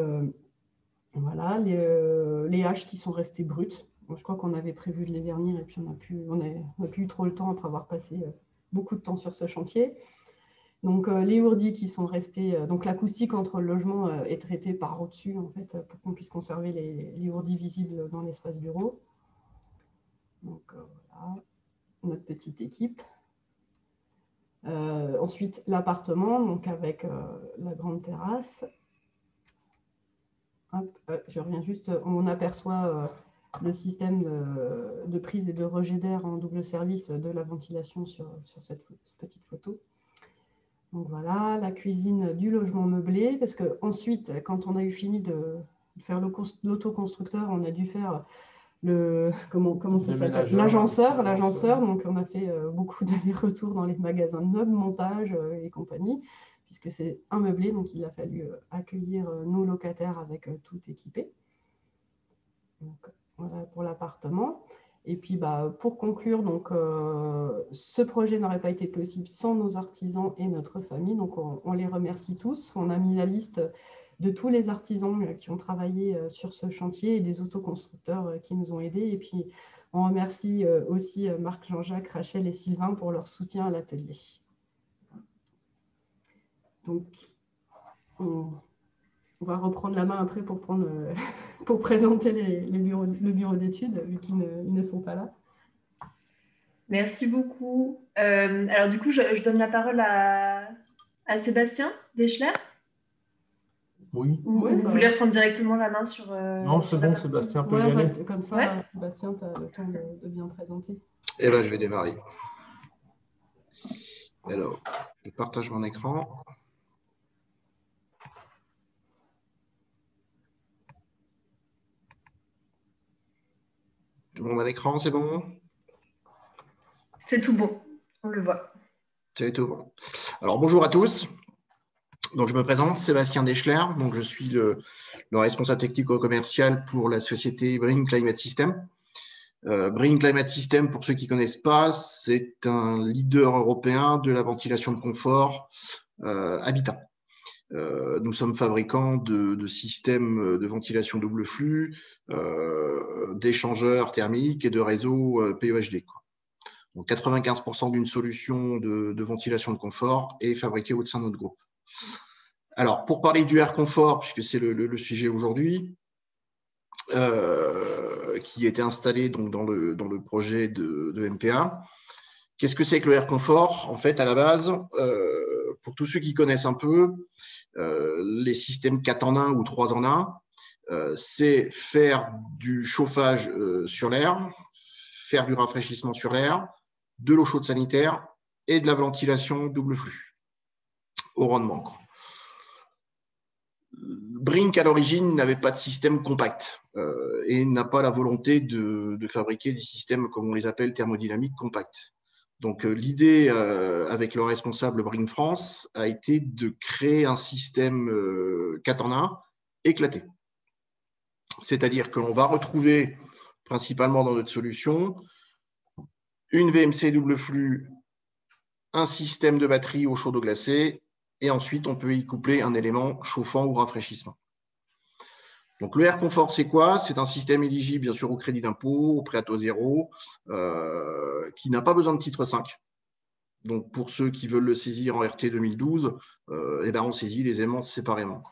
voilà, les haches qui sont restées brutes. Bon, je crois qu'on avait prévu de les vernir et puis on n'a plus eu trop le temps après avoir passé beaucoup de temps sur ce chantier. Donc les ourdis qui sont restés, donc l'acoustique entre le logement est traitée par au-dessus en fait pour qu'on puisse conserver les ourdis visibles dans l'espace bureau. Donc voilà, notre petite équipe. Ensuite l'appartement, donc avec la grande terrasse. Hop, je reviens juste, on aperçoit le système de prise et de rejet d'air en double service de la ventilation sur cette petite photo. Donc voilà, la cuisine du logement meublé, parce qu'ensuite, quand on a eu fini de faire l'autoconstructeur, on a dû faire comment ça s'appelle, l'agenceur. Donc on a fait beaucoup d'allers-retours dans les magasins de meubles, montage et compagnie, puisque c'est un meublé, donc il a fallu accueillir nos locataires avec tout équipé. Donc voilà pour l'appartement. Et puis, pour conclure, donc, ce projet n'aurait pas été possible sans nos artisans et notre famille. Donc, on les remercie tous. On a mis la liste de tous les artisans qui ont travaillé sur ce chantier et des autoconstructeurs qui nous ont aidés. Et puis, on remercie aussi Marc, Jean-Jacques, Rachel et Sylvain pour leur soutien à l'atelier. Donc, on va reprendre la main après pour présenter le bureau d'études, vu qu'ils ne sont pas là. Merci beaucoup. Alors du coup, je donne la parole à Sébastien Deschler. Oui. Ou vous voulez reprendre directement la main sur... non, c'est bon, Sébastien peut y aller. Comme ça, Sébastien, tu as le temps de bien présenter. Eh bien, je vais démarrer. Alors, je partage mon écran. Tout le monde a l'écran, c'est bon? C'est tout bon, on le voit. C'est tout bon. Alors, bonjour à tous. Donc, je me présente, Sébastien Deschler. Donc, je suis le responsable technico-commercial pour la société Bring Climate System. Bring Climate System, pour ceux qui ne connaissent pas, c'est un leader européen de la ventilation de confort habitat. Nous sommes fabricants de systèmes de ventilation double flux, d'échangeurs thermiques et de réseaux PEHD. Donc 95% d'une solution de ventilation de confort est fabriquée au sein de notre groupe. Alors, pour parler du air confort, puisque c'est le sujet aujourd'hui, qui était installé donc, dans le projet de MPA. Qu'est-ce que c'est que le air confort? En fait, à la base, pour tous ceux qui connaissent un peu, les systèmes 4 en 1 ou 3 en 1, c'est faire du chauffage sur l'air, faire du rafraîchissement sur l'air, de l'eau chaude sanitaire et de la ventilation double flux au rendement. Brink, à l'origine, n'avait pas de système compact et n'a pas la volonté de fabriquer des systèmes, comme on les appelle, thermodynamiques compacts. Donc, l'idée, avec le responsable Brink France, a été de créer un système 4 en 1 éclaté. C'est-à-dire que l'on va retrouver, principalement dans notre solution, une VMC double flux, un système de batterie au chaud d'eau glacée, et ensuite, on peut y coupler un élément chauffant ou rafraîchissement. Donc, le Air Confort, c'est quoi? C'est un système éligible, bien sûr, au crédit d'impôt, au prêt à taux zéro, qui n'a pas besoin de titre 5. Donc, pour ceux qui veulent le saisir en RT 2012, eh ben, on saisit les aiements séparément.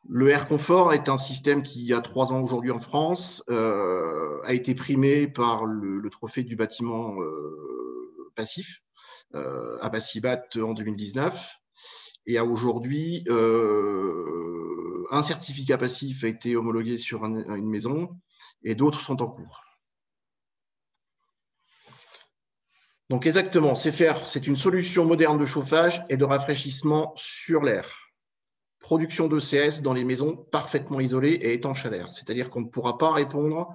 Le Air Confort est un système qui a 3 ans aujourd'hui en France, a été primé par le trophée du bâtiment passif à Bassibat en 2019 et a aujourd'hui un certificat passif a été homologué sur une maison et d'autres sont en cours. Donc exactement, c'est une solution moderne de chauffage et de rafraîchissement sur l'air. Production d'ECS dans les maisons parfaitement isolées et étanches à l'air. C'est-à-dire qu'on ne pourra pas répondre,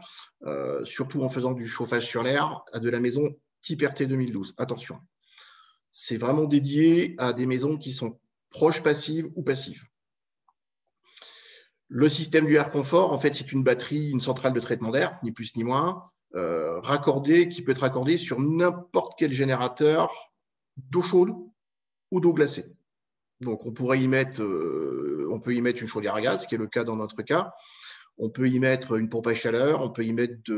surtout en faisant du chauffage sur l'air, à de la maison type RT 2012. Attention, c'est vraiment dédié à des maisons qui sont proches passives ou passives. Le système du Air Confort, en fait, c'est une batterie, une centrale de traitement d'air, ni plus ni moins, qui peut être raccordée sur n'importe quel générateur d'eau chaude ou d'eau glacée. Donc, on peut y mettre une chaudière à gaz, ce qui est le cas dans notre cas. On peut y mettre une pompe à chaleur, on peut y mettre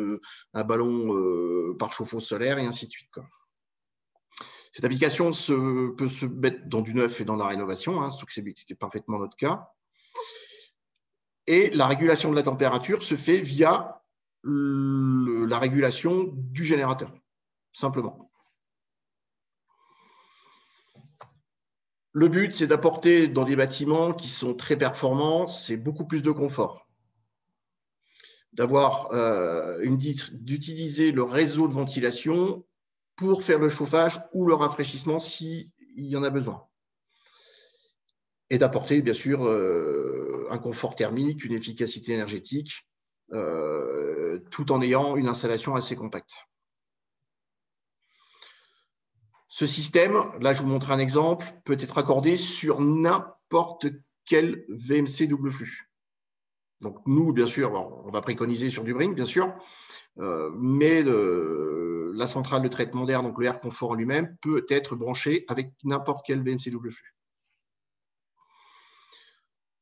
un ballon par chauffe-eau solaire et ainsi de suite, quoi. Cette application peut se mettre dans du neuf et dans la rénovation, hein, ce qui est parfaitement notre cas. Et la régulation de la température se fait via la régulation du générateur, simplement. Le but, c'est d'apporter dans des bâtiments qui sont très performants, c'est beaucoup plus de confort. D'utiliser le réseau de ventilation pour faire le chauffage ou le rafraîchissement s'il y en a besoin. Et d'apporter, bien sûr, un confort thermique, une efficacité énergétique, tout en ayant une installation assez compacte. Ce système, là je vous montre un exemple, peut être accordé sur n'importe quel VMC double flux. Donc nous, bien sûr, on va préconiser sur du Brink, bien sûr, mais la centrale de traitement d'air, donc le Air Confort lui-même, peut être branché avec n'importe quel VMC double flux.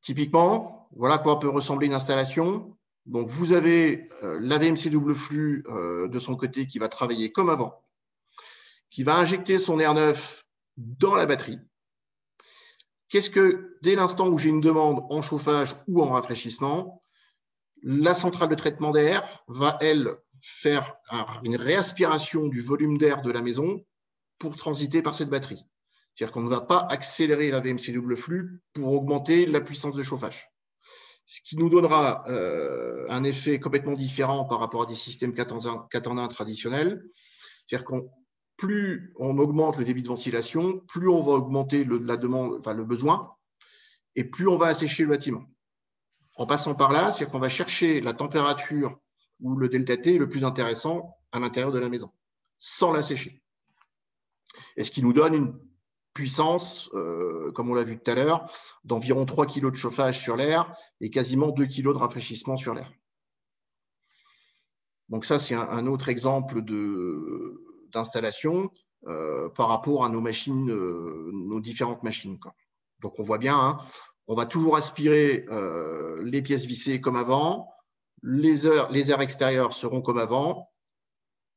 Typiquement, voilà à quoi peut ressembler une installation. Donc vous avez la VMC double flux de son côté qui va travailler comme avant, qui va injecter son air neuf dans la batterie. Qu'est-ce que, dès l'instant où j'ai une demande en chauffage ou en rafraîchissement, la centrale de traitement d'air va, elle, faire une réaspiration du volume d'air de la maison pour transiter par cette batterie. C'est-à-dire qu'on ne va pas accélérer la VMC double flux pour augmenter la puissance de chauffage. Ce qui nous donnera un effet complètement différent par rapport à des systèmes 4 en 1 traditionnels. C'est-à-dire qu'on plus on augmente le débit de ventilation, plus on va augmenter le besoin, et plus on va assécher le bâtiment. En passant par là, c'est-à-dire qu'on va chercher la température ou le delta T le plus intéressant à l'intérieur de la maison, sans l'assécher. Et ce qui nous donne une puissance, comme on l'a vu tout à l'heure, d'environ 3 kg de chauffage sur l'air et quasiment 2 kg de rafraîchissement sur l'air. Donc ça, c'est un autre exemple d'installation par rapport à nos machines, nos différentes machines, quoi. Donc on voit bien, hein, on va toujours aspirer les pièces vissées comme avant, les airs extérieurs seront comme avant,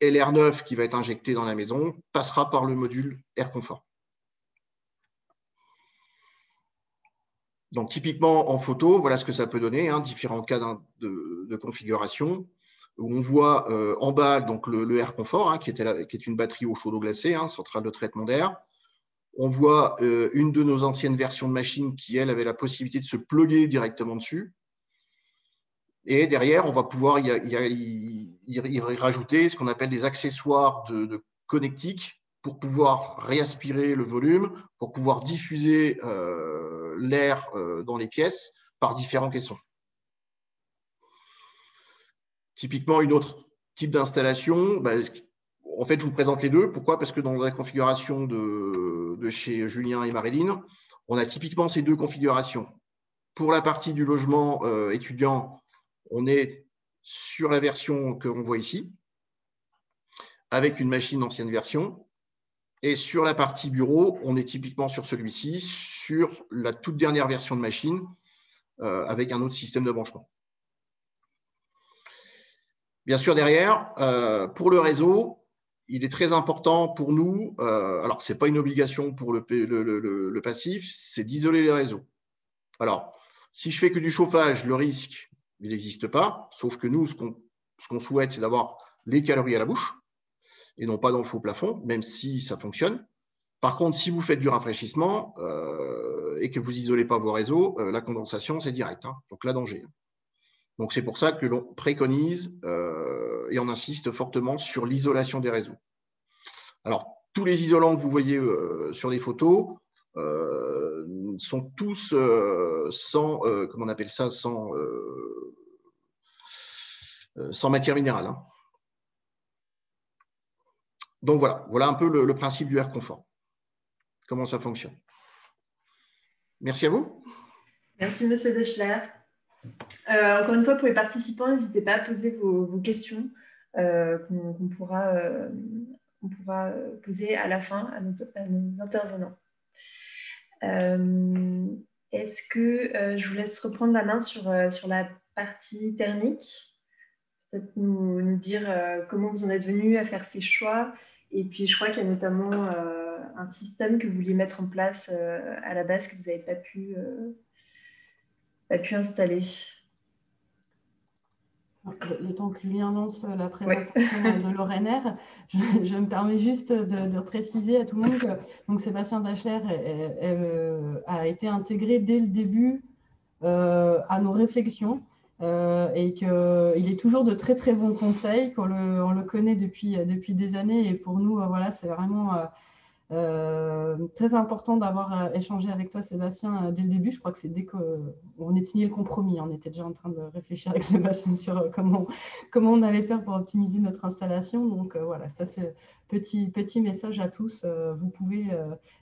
et l'air neuf qui va être injecté dans la maison passera par le module Air Confort. Donc typiquement en photo, voilà ce que ça peut donner, hein, différents cas de configuration. Où on voit en bas donc le Air Confort, hein, qui est une batterie au chaud d'eau glacée, hein, centrale de traitement d'air. On voit une de nos anciennes versions de machine qui, elle, avait la possibilité de se plugger directement dessus. Et derrière, on va pouvoir y rajouter ce qu'on appelle des accessoires de connectique pour pouvoir réaspirer le volume, pour pouvoir diffuser l'air dans les pièces par différents caissons. Typiquement, une autre type d'installation, en fait, je vous présente les deux. Pourquoi? Parce que dans la configuration de chez Julien et Marilyn, on a typiquement ces deux configurations. Pour la partie du logement étudiant, on est sur la version qu'on voit ici, avec une machine ancienne version. Et sur la partie bureau, on est typiquement sur celui-ci, sur la toute dernière version de machine, avec un autre système de branchement. Bien sûr, derrière, pour le réseau, il est très important pour nous, alors ce n'est pas une obligation pour le passif, c'est d'isoler les réseaux. Alors, si je fais que du chauffage, le risque, il n'existe pas, sauf que nous, ce qu'on souhaite, c'est d'avoir les calories à la bouche, et non pas dans le faux plafond, même si ça fonctionne. Par contre, si vous faites du rafraîchissement et que vous n'isolez pas vos réseaux, la condensation, c'est direct. Hein, donc là, danger. Donc, c'est pour ça que l'on préconise et on insiste fortement sur l'isolation des réseaux. Alors, tous les isolants que vous voyez sur les photos sont tous sans, comment on appelle ça, sans matière minérale. Hein. Donc, voilà un peu le principe du air confort. Comment ça fonctionne. Merci à vous. Merci, Monsieur Deschler. Encore une fois, pour les participants, n'hésitez pas à poser vos questions qu'on pourra poser à la fin à nos intervenants. Est-ce que je vous laisse reprendre la main sur la partie thermique? Peut-être nous dire comment vous en êtes venu à faire ces choix. Et puis, je crois qu'il y a notamment un système que vous vouliez mettre en place à la base que vous n'avez pas pu installer. Le temps que Julien lance la présentation de l'ORNR, je me permets juste de préciser à tout le monde que donc, Sébastien Deschler a été intégré dès le début à nos réflexions et qu'il est toujours de très très bons conseils, on le connaît depuis des années et pour nous, voilà, c'est vraiment très important d'avoir échangé avec toi, Sébastien, dès le début. Je crois que c'est dès qu'on ait signé le compromis. On était déjà en train de réfléchir avec Sébastien sur comment on allait faire pour optimiser notre installation. Donc voilà, ça c'est petit message à tous. Vous pouvez,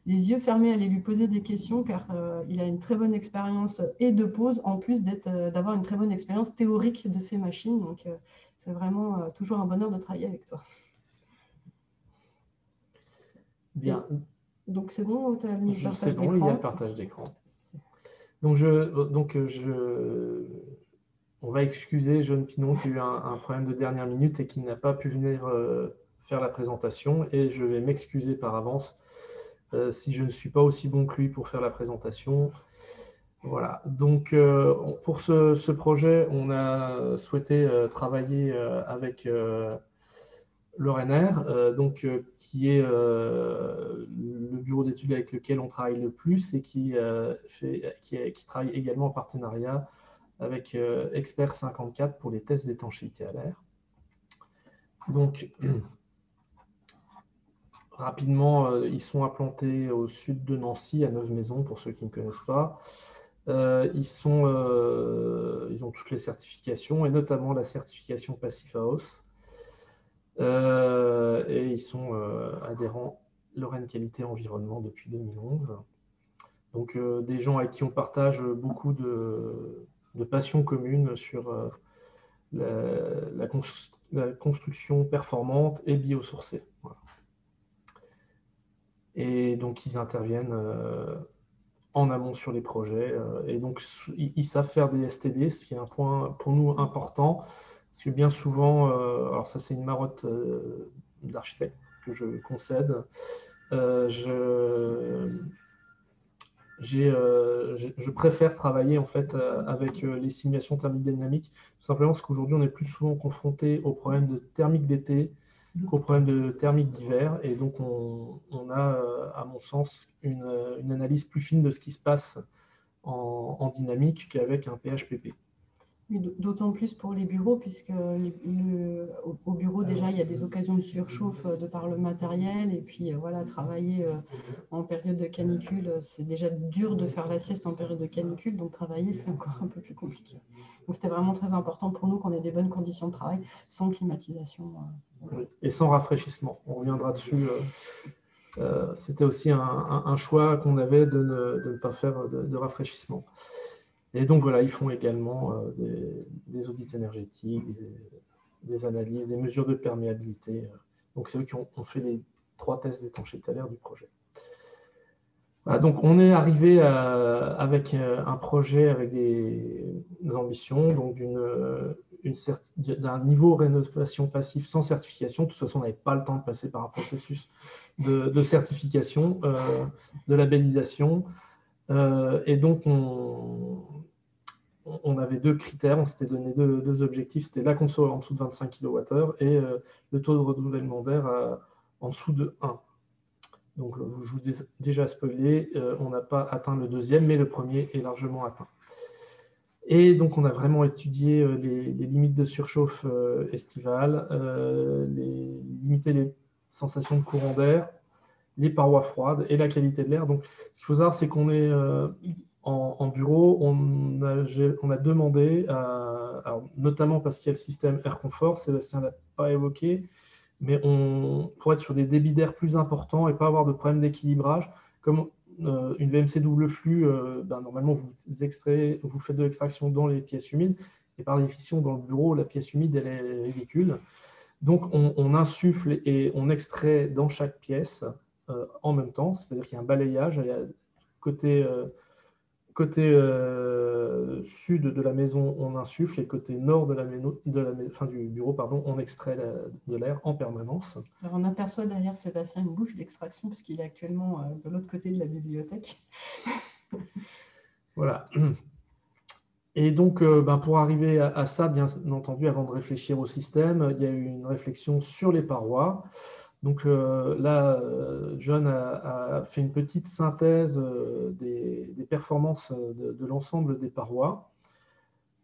les yeux fermés, aller lui poser des questions car il a une très bonne expérience et de pose, en plus d'avoir une très bonne expérience théorique de ces machines. Donc c'est vraiment toujours un bonheur de travailler avec toi. Bien. Donc c'est bon, tu as mis le partage d'écran. Il y a le partage d'écran. Donc on va excuser Jeanne Pinon qui a eu un problème de dernière minute et qui n'a pas pu venir faire la présentation. Et je vais m'excuser par avance si je ne suis pas aussi bon que lui pour faire la présentation. Voilà. Donc pour ce projet, on a souhaité travailler avec l'ORNR, qui est le bureau d'études avec lequel on travaille le plus et qui travaille également en partenariat avec Expert 54 pour les tests d'étanchéité à l'air. Donc, rapidement, ils sont implantés au sud de Nancy, à Neuve-Maisons, pour ceux qui ne connaissent pas. Ils ont toutes les certifications, et notamment la certification Passive House. Et ils sont adhérents Lorraine Qualité Environnement depuis 2011. Donc des gens avec qui on partage beaucoup de passions communes sur la construction performante et biosourcée. Voilà. Et donc ils interviennent en amont sur les projets et donc ils savent faire des STD, ce qui est un point pour nous important. Parce que bien souvent, alors ça c'est une marotte d'architecte que je concède, je préfère travailler en fait avec les simulations thermiques dynamiques, tout simplement parce qu'aujourd'hui on est plus souvent confronté aux problèmes de thermique d'été qu'aux problèmes de thermique d'hiver, et donc on a, à mon sens, une analyse plus fine de ce qui se passe en dynamique qu'avec un PHPP. D'autant plus pour les bureaux, puisque au bureau, déjà, il y a des occasions de surchauffe de par le matériel. Et puis, voilà, travailler en période de canicule, c'est déjà dur de faire la sieste en période de canicule. Donc, travailler, c'est encore un peu plus compliqué. Donc, c'était vraiment très important pour nous qu'on ait des bonnes conditions de travail, sans climatisation. Oui. Et sans rafraîchissement. On reviendra dessus. C'était aussi un choix qu'on avait de ne pas faire de rafraîchissement. Et donc voilà, ils font également des audits énergétiques, des analyses, des mesures de perméabilité. Donc c'est eux qui ont fait les 3 tests d'étanchéité à l'air du projet. Voilà, donc on est arrivé avec un projet avec des ambitions, donc d'un niveau rénovation passive sans certification. De toute façon, on n'avait pas le temps de passer par un processus de certification, de labellisation. Et donc, on avait 2 critères, on s'était donné deux objectifs, c'était la conso en dessous de 25 kWh et le taux de renouvellement d'air en dessous de 1. Donc, je vous ai déjà spoilé, on n'a pas atteint le deuxième, mais le premier est largement atteint. Et donc, on a vraiment étudié les limites de surchauffe estivale, limiter les sensations de courant d'air, les parois froides et la qualité de l'air. Donc, ce qu'il faut savoir, c'est qu'on est en bureau, on a demandé, alors, notamment parce qu'il y a le système air confort, Sébastien ne l'a pas évoqué, mais pour être sur des débits d'air plus importants et pas avoir de problème d'équilibrage, comme une VMC double flux, normalement vous faites de l'extraction dans les pièces humides, et par définition dans le bureau, la pièce humide elle est ridicule. Donc on insuffle et on extrait dans chaque pièce en même temps, c'est-à-dire qu'il y a un balayage, il y a côté sud de la maison, on insuffle, et côté nord du bureau, pardon, on extrait de l'air en permanence. Alors, on aperçoit derrière Sébastien une bouche d'extraction, puisqu'il est actuellement de l'autre côté de la bibliothèque. Voilà. Et donc, pour arriver à ça, bien entendu, avant de réfléchir au système, il y a eu une réflexion sur les parois. Donc là, John a fait une petite synthèse des performances de l'ensemble des parois.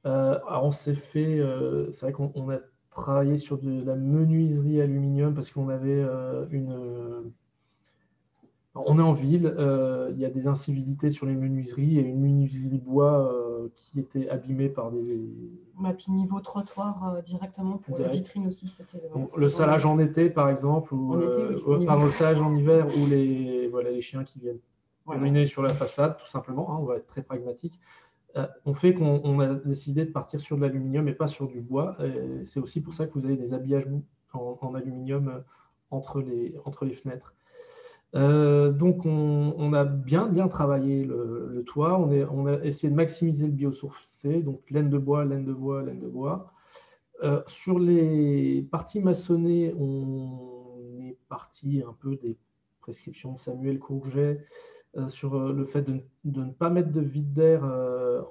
Alors on s'est fait, c'est vrai qu'on a travaillé sur de la menuiserie aluminium parce qu'on avait on est en ville, il y a des incivilités sur les menuiseries et une menuiserie bois qui était abîmée par des... Puis niveau trottoir directement pour la vitrine aussi. Le salage en été, par exemple, ou le salage en hiver, ou les chiens qui viennent uriner sur la façade, tout simplement, hein, on va être très pragmatique. On fait qu'on a décidé de partir sur de l'aluminium et pas sur du bois. C'est aussi pour ça que vous avez des habillages en aluminium entre les fenêtres. Donc, on a bien travaillé le toit. On a essayé de maximiser le biosourcé, donc laine de bois, laine de bois, laine de bois. Sur les parties maçonnées, on est parti un peu des prescriptions de Samuel Courget sur le fait de ne pas mettre de vide d'air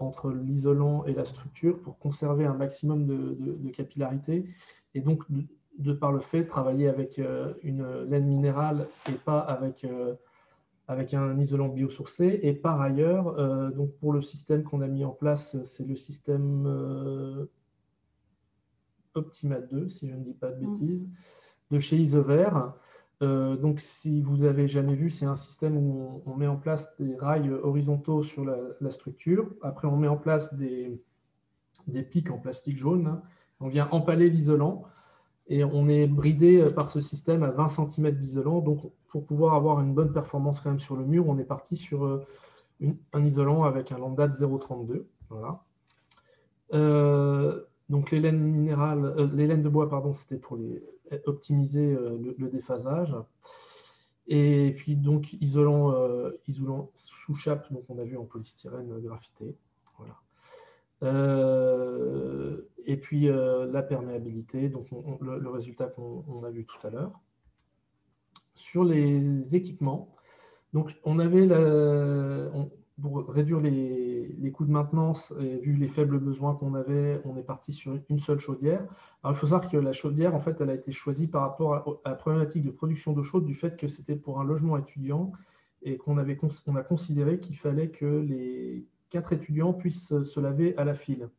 entre l'isolant et la structure pour conserver un maximum de capillarité. Et donc, de par le fait de travailler avec une laine minérale et pas avec un isolant biosourcé. Et par ailleurs, donc pour le système qu'on a mis en place, c'est le système Optima 2, si je ne dis pas de bêtises, de chez Isover. Donc, si vous n'avez jamais vu, c'est un système où on met en place des rails horizontaux sur la structure. Après, on met en place des pics en plastique jaune. On vient empaler l'isolant. Et on est bridé par ce système à 20 cm d'isolant. Donc, pour pouvoir avoir une bonne performance quand même sur le mur, on est parti sur un isolant avec un lambda de 0,32. Voilà. Donc, les laines de bois, pardon, c'était pour optimiser le déphasage. Et puis, donc, isolant sous chape, donc on a vu en polystyrène graphité. Voilà. Et puis la perméabilité, donc le résultat qu'on a vu tout à l'heure. Sur les équipements, donc on avait pour réduire les coûts de maintenance et vu les faibles besoins qu'on avait, on est parti sur une seule chaudière. Alors il faut savoir que la chaudière, en fait, elle a été choisie par rapport à la problématique de production d'eau chaude du fait que c'était pour un logement étudiant et on a considéré qu'il fallait que les 4 étudiants puissent se laver à la file.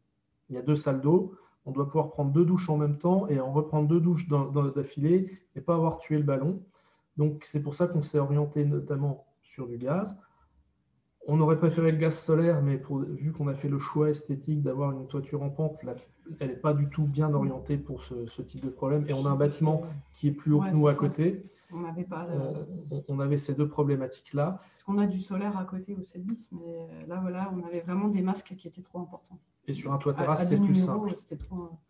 il y a 2 salles d'eau, on doit pouvoir prendre 2 douches en même temps et en reprendre 2 douches d'affilée et pas avoir tué le ballon. Donc, c'est pour ça qu'on s'est orienté notamment sur du gaz. On aurait préféré le gaz solaire, mais vu qu'on a fait le choix esthétique d'avoir une toiture en pente, elle n'est pas du tout bien orientée pour ce type de problème. Et on a un bâtiment qui est plus haut que nous à côté. On avait ces 2 problématiques-là. Parce qu'on a du solaire à côté au service, mais là, voilà, on avait vraiment des masques qui étaient trop importants. Et sur un toit terrasse, c'est plus simple.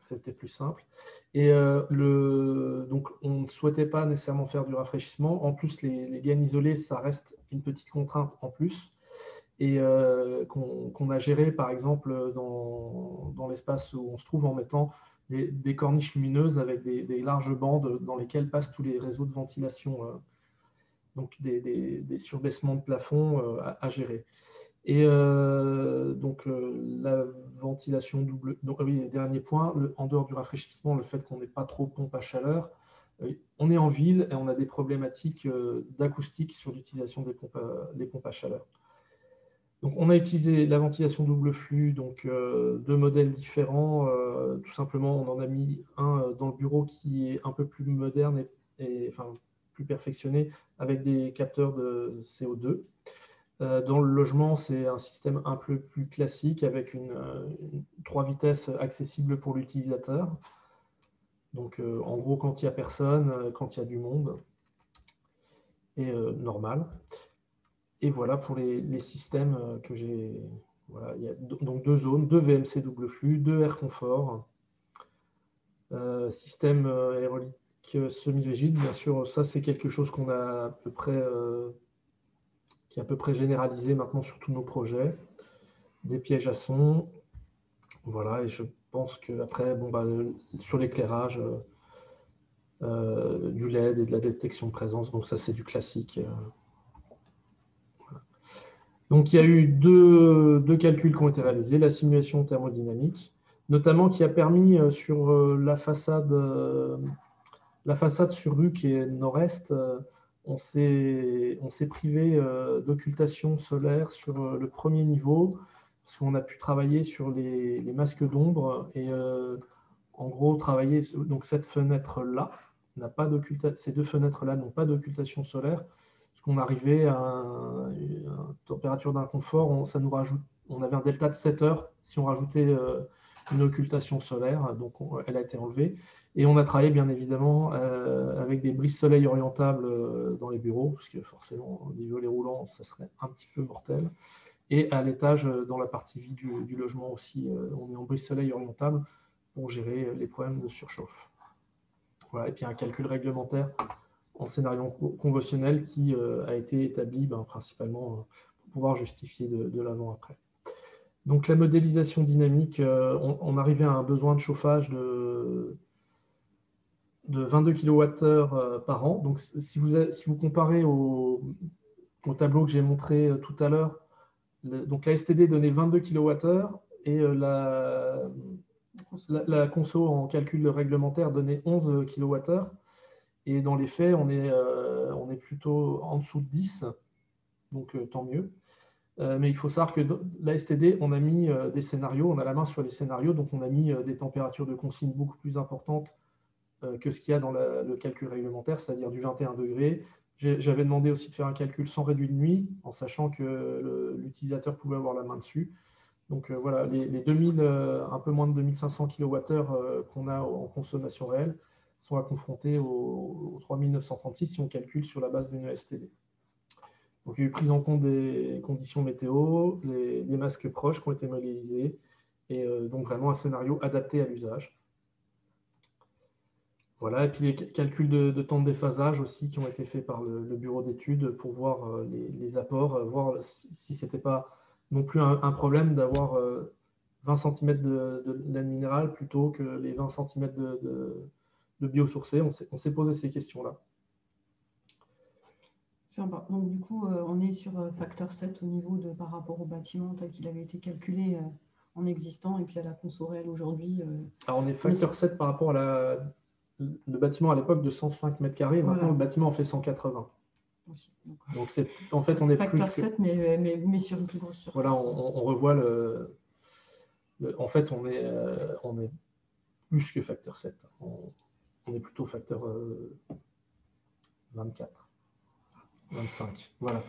C'était plus simple. Et donc, on ne souhaitait pas nécessairement faire du rafraîchissement. En plus, les gaines isolées, ça reste une petite contrainte en plus. Et qu'on a géré, par exemple, dans l'espace où on se trouve en mettant des corniches lumineuses avec des larges bandes dans lesquelles passent tous les réseaux de ventilation, donc des surbaissements de plafond à gérer. Et donc, la ventilation double. Donc, oui, dernier point, en dehors du rafraîchissement, le fait qu'on n'ait pas trop de pompe à chaleur. On est en ville et on a des problématiques d'acoustique sur l'utilisation des pompes à chaleur. Donc, on a utilisé la ventilation double flux, donc 2 modèles différents. Tout simplement, on en a mis un dans le bureau qui est un peu plus moderne et enfin, plus perfectionné avec des capteurs de CO2. Dans le logement, c'est un système un peu plus classique avec une 3 vitesses accessibles pour l'utilisateur. Donc, en gros, quand il n'y a personne, quand il y a du monde, et normal. Et voilà pour les systèmes que j'ai. Voilà, il y a donc 2 zones, 2 VMC double flux, 2 air confort, système aérolique semi-rigide. Bien sûr, ça c'est quelque chose qu'on a à peu près, qui est à peu près généralisé maintenant sur tous nos projets. Des pièges à son. Voilà, et je pense qu'après, sur l'éclairage, du LED et de la détection de présence, donc ça c'est du classique. Donc, il y a eu deux calculs qui ont été réalisés, la simulation thermodynamique, notamment qui a permis sur la façade sur rue qui est nord-est, on s'est privé d'occultation solaire sur le premier niveau, parce qu'on a pu travailler sur les masques d'ombre et en gros travailler, donc cette fenêtre-là, ces 2 fenêtres-là n'ont pas d'occultation solaire. Parce qu'on arrivait à une température d'inconfort, on avait un delta de 7 heures si on rajoutait une occultation solaire, donc elle a été enlevée. Et on a travaillé bien évidemment avec des brises-soleil orientables dans les bureaux, parce que forcément, des volets roulants, ça serait un petit peu mortel. Et à l'étage, dans la partie vide du logement aussi, on est en brise-soleil orientable pour gérer les problèmes de surchauffe. Voilà, et puis un calcul réglementaire en scénario conventionnel qui a été établi principalement pour pouvoir justifier de l'avant-après. Donc la modélisation dynamique, on arrivait à un besoin de chauffage de 22 kWh par an. Donc si vous comparez au tableau que j'ai montré tout à l'heure, donc la STD donnait 22 kWh et la conso en calcul réglementaire donnait 11 kWh. Et dans les faits, on est plutôt en dessous de 10, donc tant mieux. Mais il faut savoir que la STD, on a mis des scénarios, on a la main sur les scénarios, donc on a mis des températures de consigne beaucoup plus importantes que ce qu'il y a dans le calcul réglementaire, c'est-à-dire du 21 degrés. J'avais demandé aussi de faire un calcul sans réduit de nuit, en sachant que l'utilisateur pouvait avoir la main dessus. Donc voilà, les 2000, un peu moins de 2500 kWh qu'on a en consommation réelle sont à confronter aux 3936 si on calcule sur la base d'une STD. Donc il y a eu prise en compte des conditions météo, les masques proches qui ont été modélisés, et donc vraiment un scénario adapté à l'usage. Voilà, et puis les calculs de temps de déphasage aussi qui ont été faits par le bureau d'études pour voir les apports, voir si ce n'était pas non plus un problème d'avoir 20 cm de laine minérale plutôt que les 20 cm de biosourcé. On s'est posé ces questions-là. Sympa. Donc du coup, on est sur facteur 7 au niveau par rapport au bâtiment tel qu'il avait été calculé en existant et puis à la conso réelle aujourd'hui. Alors on est facteur 7 par rapport à le bâtiment à l'époque de 105 mètres carrés. Maintenant, voilà. Le bâtiment en fait 180. Aussi. Donc en fait, on est facteur plus 7, mais sur une plus grosse surface. Voilà, on revoit En fait, on est plus que facteur 7. On est plutôt facteur 24, 25. Voilà.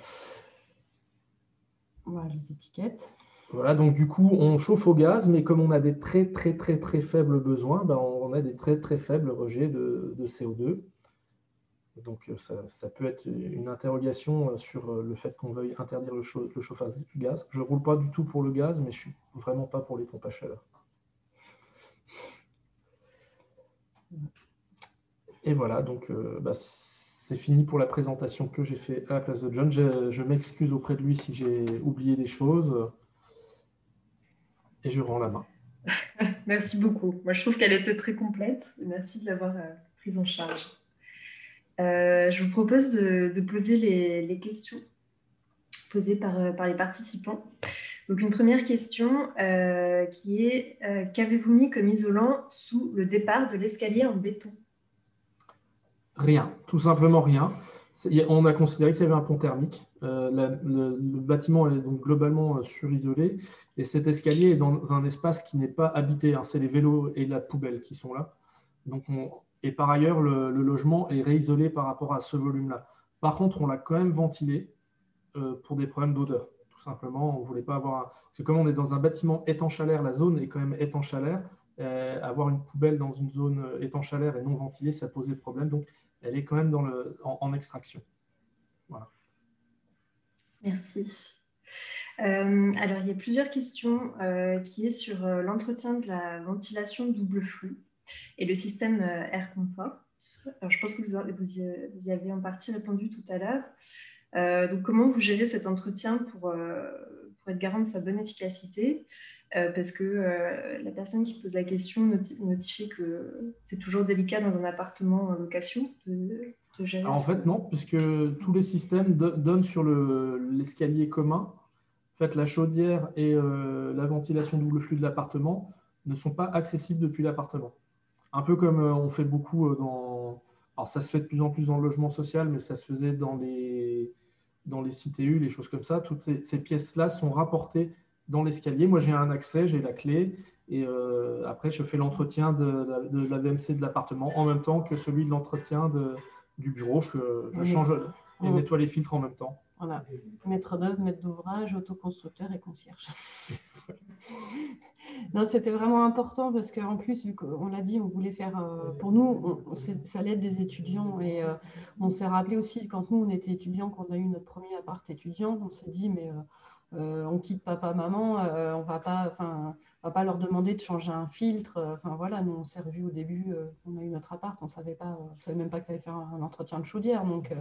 Voilà les étiquettes. Voilà, donc du coup, on chauffe au gaz, mais comme on a des très faibles besoins, ben, on a des très faibles rejets de CO2. Donc ça peut être une interrogation sur le fait qu'on veuille interdire le chauffage du gaz. Je ne roule pas du tout pour le gaz, mais je ne suis vraiment pas pour les pompes à chaleur. Et voilà, donc c'est fini pour la présentation que j'ai fait à la place de John. Je m'excuse auprès de lui si j'ai oublié des choses. Et je rends la main. Merci beaucoup. Moi, je trouve qu'elle était très complète. Merci de l'avoir prise en charge. Je vous propose de poser les questions posées par les participants. Donc, une première question qui est qu'avez-vous mis comme isolant sous le départ de l'escalier en béton? Rien, tout simplement rien. On a considéré qu'il y avait un pont thermique. Le bâtiment est donc globalement surisolé et cet escalier est dans un espace qui n'est pas habité. Hein. C'est les vélos et la poubelle qui sont là. Donc et par ailleurs, le logement est réisolé par rapport à ce volume-là. Par contre, on l'a quand même ventilé pour des problèmes d'odeur. Tout simplement, on ne voulait pas avoir... Parce que comme on est dans un bâtiment étanche à l'air, la zone est quand même étanche à l'air. Avoir une poubelle dans une zone étanche à l'air et non ventilée, ça posait problème. Donc, elle est quand même en extraction. Voilà. Merci. Alors, il y a plusieurs questions qui est sur l'entretien de la ventilation double flux et le système Air Comfort. Alors, je pense que vous y avez en partie répondu tout à l'heure. Donc, comment vous gérez cet entretien pour être garant de sa bonne efficacité parce que la personne qui pose la question notifie que c'est toujours délicat dans un appartement en location de gérer. Alors, en fait, non, puisque tous les systèmes donnent sur l'escalier commun. En fait, la chaudière et la ventilation double flux de l'appartement ne sont pas accessibles depuis l'appartement. Un peu comme on fait beaucoup dans... Alors, ça se fait de plus en plus dans le logement social, mais ça se faisait dans les CTU, les choses comme ça. Toutes ces pièces-là sont rapportées dans l'escalier. Moi, j'ai un accès, j'ai la clé, et après, je fais l'entretien de la VMC de l'appartement en même temps que celui de l'entretien du bureau. Je change et nettoie les filtres en même temps. Voilà, maître d'œuvre, maître d'ouvrage, autoconstructeur et concierge. Non, c'était vraiment important parce qu'en plus, vu qu'on l'a dit, on voulait faire, pour nous, ça l'aide des étudiants et on s'est rappelé aussi quand nous, on était étudiants, quand on a eu notre premier appart étudiant, on s'est dit, mais on quitte papa, maman, on va pas leur demander de changer un filtre. Enfin voilà, nous on s'est revus au début, on a eu notre appart, on savait même pas qu'il fallait faire un entretien de chaudière. Donc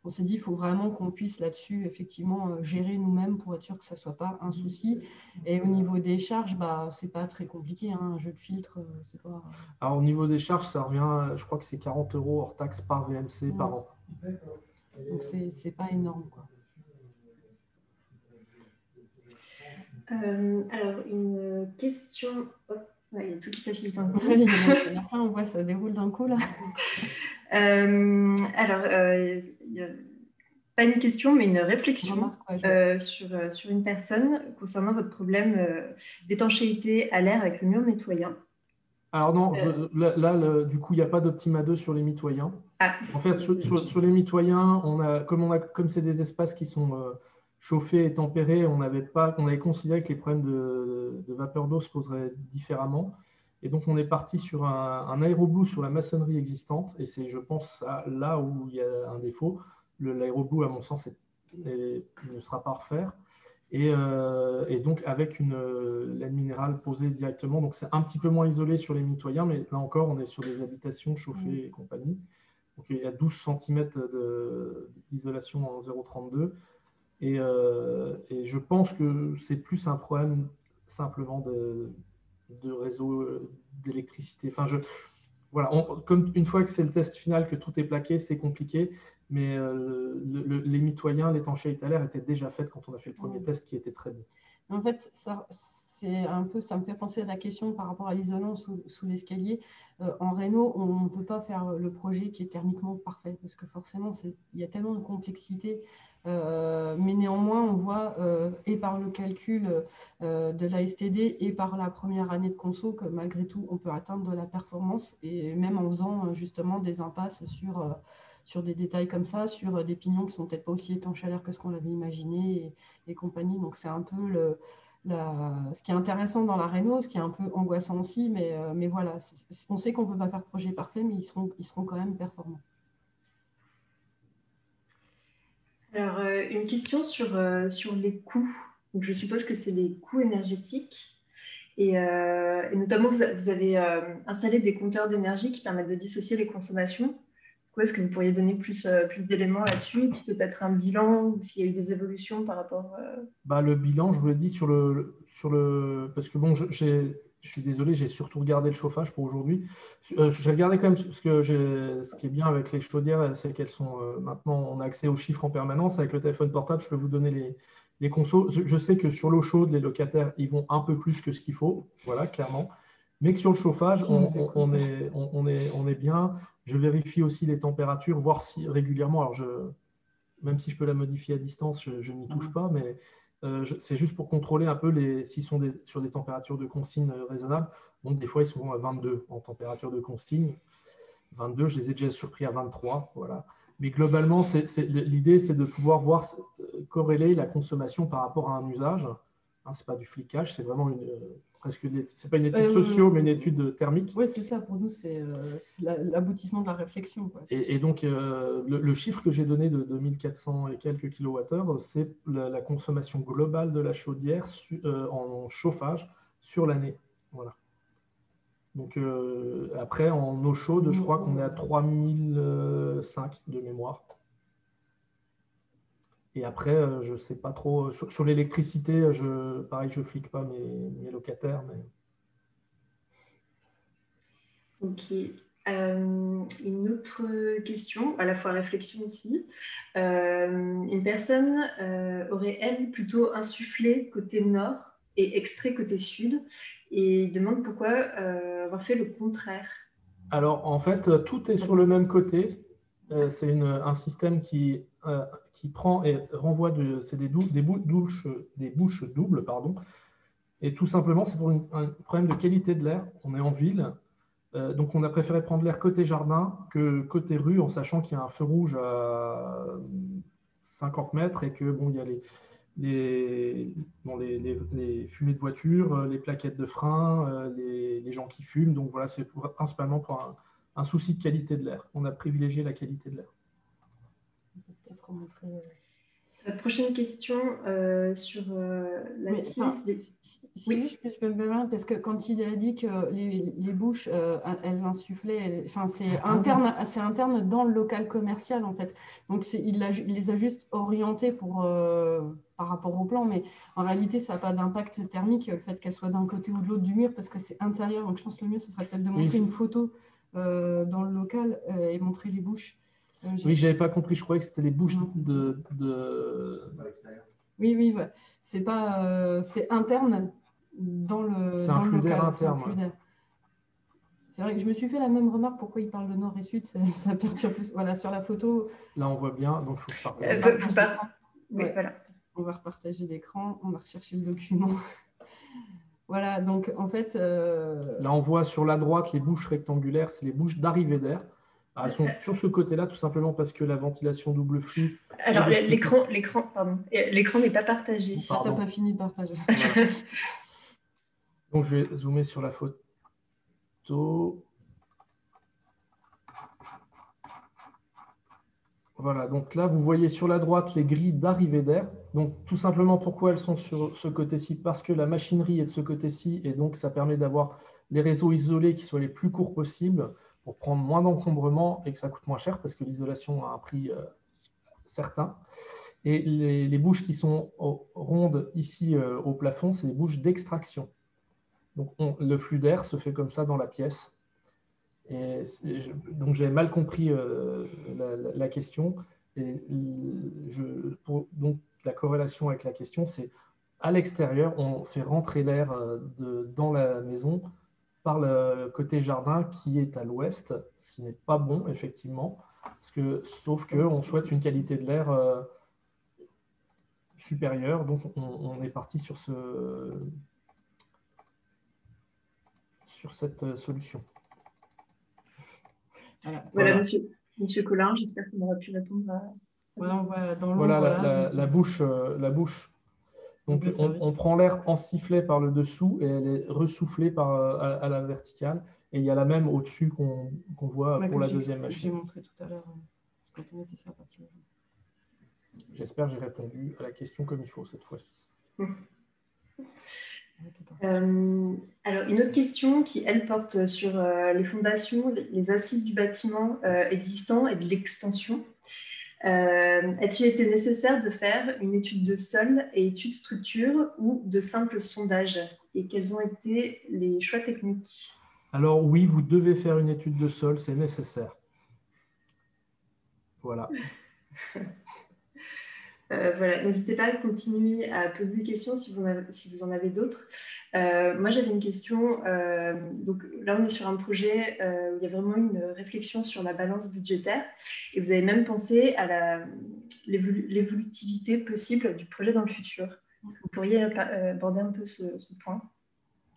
on s'est dit, il faut vraiment qu'on puisse là-dessus effectivement gérer nous-mêmes pour être sûr que ça soit pas un souci. Et au niveau des charges, c'est pas très compliqué, hein, un jeu de filtre, c'est pas. Alors au niveau des charges, ça revient, je crois que c'est 40 € hors taxe par VMC par an. Donc c'est pas énorme, quoi. Alors, une question. Oh, ouais, il y a tout qui s'affiche d'un coup. Après, on voit ça déroule d'un coup là. Pas une question, mais une réflexion Remarque, sur une personne concernant votre problème d'étanchéité à l'air avec le mur mitoyen. Alors non, là, du coup, il n'y a pas d'Optima 2 sur les mitoyens. Ah. En fait, sur les mitoyens, comme c'est des espaces qui sont chauffés et tempérés, on avait considéré que les problèmes de vapeur d'eau se poseraient différemment. Et donc, on est parti sur un aéroblue sur la maçonnerie existante. Et c'est, je pense, là où il y a un défaut. L'aéroblue, à mon sens, ne sera pas à refaire. Et donc, avec une laine minérale posée directement. Donc, c'est un petit peu moins isolé sur les mitoyens, mais là encore, on est sur des habitations chauffées et compagnie. Donc, il y a 12 cm d'isolation en 0,32. Et je pense que c'est plus un problème simplement de réseau d'électricité. Enfin, voilà, comme une fois que c'est le test final, que tout est plaqué, c'est compliqué. Mais les mitoyens, l'étanchéité à l'air étaient déjà faites quand on a fait le premier test qui était très bon. En fait, c'est un peu, ça me fait penser à la question par rapport à l'isolant sous l'escalier. En réno, on ne peut pas faire le projet qui est thermiquement parfait parce que forcément, il y a tellement de complexité. Mais néanmoins, on voit, et par le calcul de la STD et par la première année de conso, que malgré tout, on peut atteindre de la performance, et même en faisant justement des impasses sur des détails comme ça, sur des pignons qui sont peut-être pas aussi étanches à l'air que ce qu'on avait imaginé et compagnie. Donc, c'est un peu ce qui est intéressant dans la réno, ce qui est un peu angoissant aussi, mais voilà, on sait qu'on ne peut pas faire de projet parfait, mais ils seront quand même performants. Alors, une question sur les coûts. Donc, je suppose que c'est les coûts énergétiques. Et notamment, vous avez installé des compteurs d'énergie qui permettent de dissocier les consommations. Est-ce que vous pourriez donner plus d'éléments là-dessus, peut-être un bilan, ou s'il y a eu des évolutions par rapport… Le bilan, je vous l'ai dit sur le… Parce que bon, je suis désolé, j'ai surtout regardé le chauffage pour aujourd'hui. J'ai regardé quand même ce qui est bien avec les chaudières, c'est qu'elles sont maintenant, on a accès aux chiffres en permanence. Avec le téléphone portable, je peux vous donner les consos. Je sais que sur l'eau chaude, les locataires, ils vont un peu plus que ce qu'il faut, voilà, clairement. Mais que sur le chauffage, on est bien. Je vérifie aussi les températures, voir si régulièrement, alors même si je peux la modifier à distance, je n'y touche pas, mais c'est juste pour contrôler un peu s'ils sont sur des températures de consigne raisonnables. Donc, des fois, ils sont à 22 en température de consigne. 22, je les ai déjà surpris à 23. Voilà. Mais globalement, l'idée, c'est de pouvoir corréler la consommation par rapport à un usage. Hein, ce n'est pas du flicage, c'est vraiment c'est pas une étude socio, mais une étude thermique. Oui, c'est ça. Pour nous, c'est l'aboutissement de la réflexion, quoi. Et donc, le chiffre que j'ai donné de 2400 et quelques kilowattheures, c'est la consommation globale de la chaudière en chauffage sur l'année. Voilà. Donc, après, en eau chaude, je crois qu'on est à 3005 de mémoire. Et après, je ne sais pas trop. Sur l'électricité, pareil, je ne flique pas mes locataires. Mais… Ok. Une autre question, à la fois réflexion aussi. Une personne aurait, elle, plutôt insufflé côté nord et extrait côté sud, et demande pourquoi avoir fait le contraire. Alors, en fait, tout est sur le même côté. C'est un système qui prend et renvoie c'est des bouches doubles, pardon. Et tout simplement, c'est pour un problème de qualité de l'air. On est en ville, donc on a préféré prendre l'air côté jardin que côté rue, en sachant qu'il y a un feu rouge à 50 mètres et que bon, il y a les fumées de voiture, les plaquettes de frein, les gens qui fument. Donc voilà, c'est principalement pour un souci de qualité de l'air. On a privilégié la qualité de l'air. Peut-être montrer… La prochaine question sur la CIS. Oui, juste, je peux me permettre, parce que quand il a dit que les bouches, elles insufflaient, c'est interne dans le local commercial, en fait. Donc, il les a juste orientés par rapport au plan, mais en réalité, ça n'a pas d'impact thermique, le fait qu'elle soit d'un côté ou de l'autre du mur, parce que c'est intérieur. Donc, je pense que le mieux, ce serait peut-être de montrer une photo dans le local et montrer les bouches. Oui, je n'avais pas compris. Je croyais que c'était les bouches de… Oui, ouais. C'est interne dans le. C'est un flux d'air interne. C'est vrai que je me suis fait la même remarque. Pourquoi il parle de nord et sud, ça perturbe plus. Voilà, sur la photo. Là, on voit bien, donc il faut que je partage. Oui, voilà. On va repartager l'écran. On va rechercher le document. Voilà, donc en fait. Là, on voit sur la droite les bouches rectangulaires, c'est les bouches d'arrivée d'air. Elles sont sur ce côté-là, tout simplement parce que la ventilation double flux… Alors, l'écran n'est pas partagé. Tu n'as pas fini de partager. Voilà. Donc, je vais zoomer sur la photo. Voilà, donc là, vous voyez sur la droite les grilles d'arrivée d'air. Donc, tout simplement, pourquoi elles sont sur ce côté-ci? Parce que la machinerie est de ce côté-ci, et donc ça permet d'avoir les réseaux isolés qui soient les plus courts possibles pour prendre moins d'encombrement et que ça coûte moins cher, parce que l'isolation a un prix certain. Et les bouches qui sont rondes ici au plafond, c'est des bouches d'extraction. Donc, le flux d'air se fait comme ça dans la pièce. Donc, j'avais mal compris la question. Et donc, la corrélation avec la question, c'est à l'extérieur, on fait rentrer l'air dans la maison par le côté jardin qui est à l'ouest, ce qui n'est pas bon, effectivement, sauf qu'on souhaite une qualité de l'air supérieure, donc on est parti sur cette solution. Voilà. Monsieur Collin, j'espère qu'on aura pu répondre à... Voilà, on voit dans voilà la bouche. Donc, on prend l'air en sifflet par le dessous et elle est ressoufflée à la verticale. Et il y a la même au-dessus qu'on voit pour la deuxième machine. J'ai montré tout à l'heure quand on était sur la partie. J'espère que j'ai répondu à la question comme il faut cette fois-ci. Alors, une autre question qui, elle, porte sur les fondations, les assises du bâtiment existant et de l'extension. A-t-il été nécessaire de faire une étude de sol et étude structure ou de simples sondages? Et quels ont été les choix techniques? Alors oui, vous devez faire une étude de sol, c'est nécessaire. Voilà. Voilà, n'hésitez pas à continuer à poser des questions si vous en avez d'autres. Moi, j'avais une question. Donc là, on est sur un projet où il y a vraiment une réflexion sur la balance budgétaire et vous avez même pensé à l'évolutivité possible du projet dans le futur. Vous pourriez aborder un peu ce point?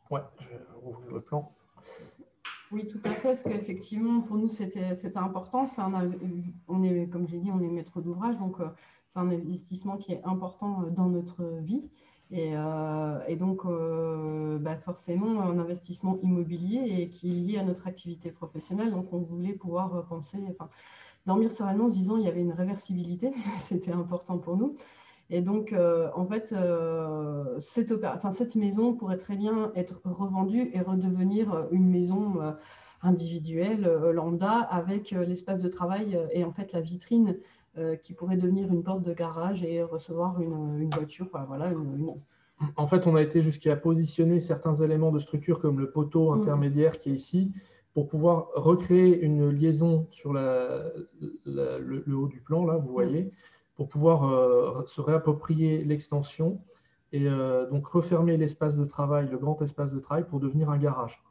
Ouais, je vais ouvrir le plan. Oui, tout à fait, parce qu'effectivement, pour nous, c'était important. On est, comme j'ai dit, on est maître d'ouvrage, donc c'est un investissement qui est important dans notre vie. Et donc, forcément, un investissement immobilier et qui est lié à notre activité professionnelle. Donc, on voulait pouvoir dormir sereinement en se disant qu'il y avait une réversibilité. C'était important pour nous. Et donc, en fait, cette maison pourrait très bien être revendue et redevenir une maison individuelle, lambda, avec l'espace de travail et en fait la vitrine qui pourrait devenir une porte de garage et recevoir une voiture. Voilà, En fait, on a été jusqu'à positionner certains éléments de structure comme le poteau intermédiaire qui est ici pour pouvoir recréer une liaison sur le haut du plan, là, vous voyez, pour pouvoir se réapproprier l'extension et donc refermer l'espace de travail, le grand espace de travail, pour devenir un garage.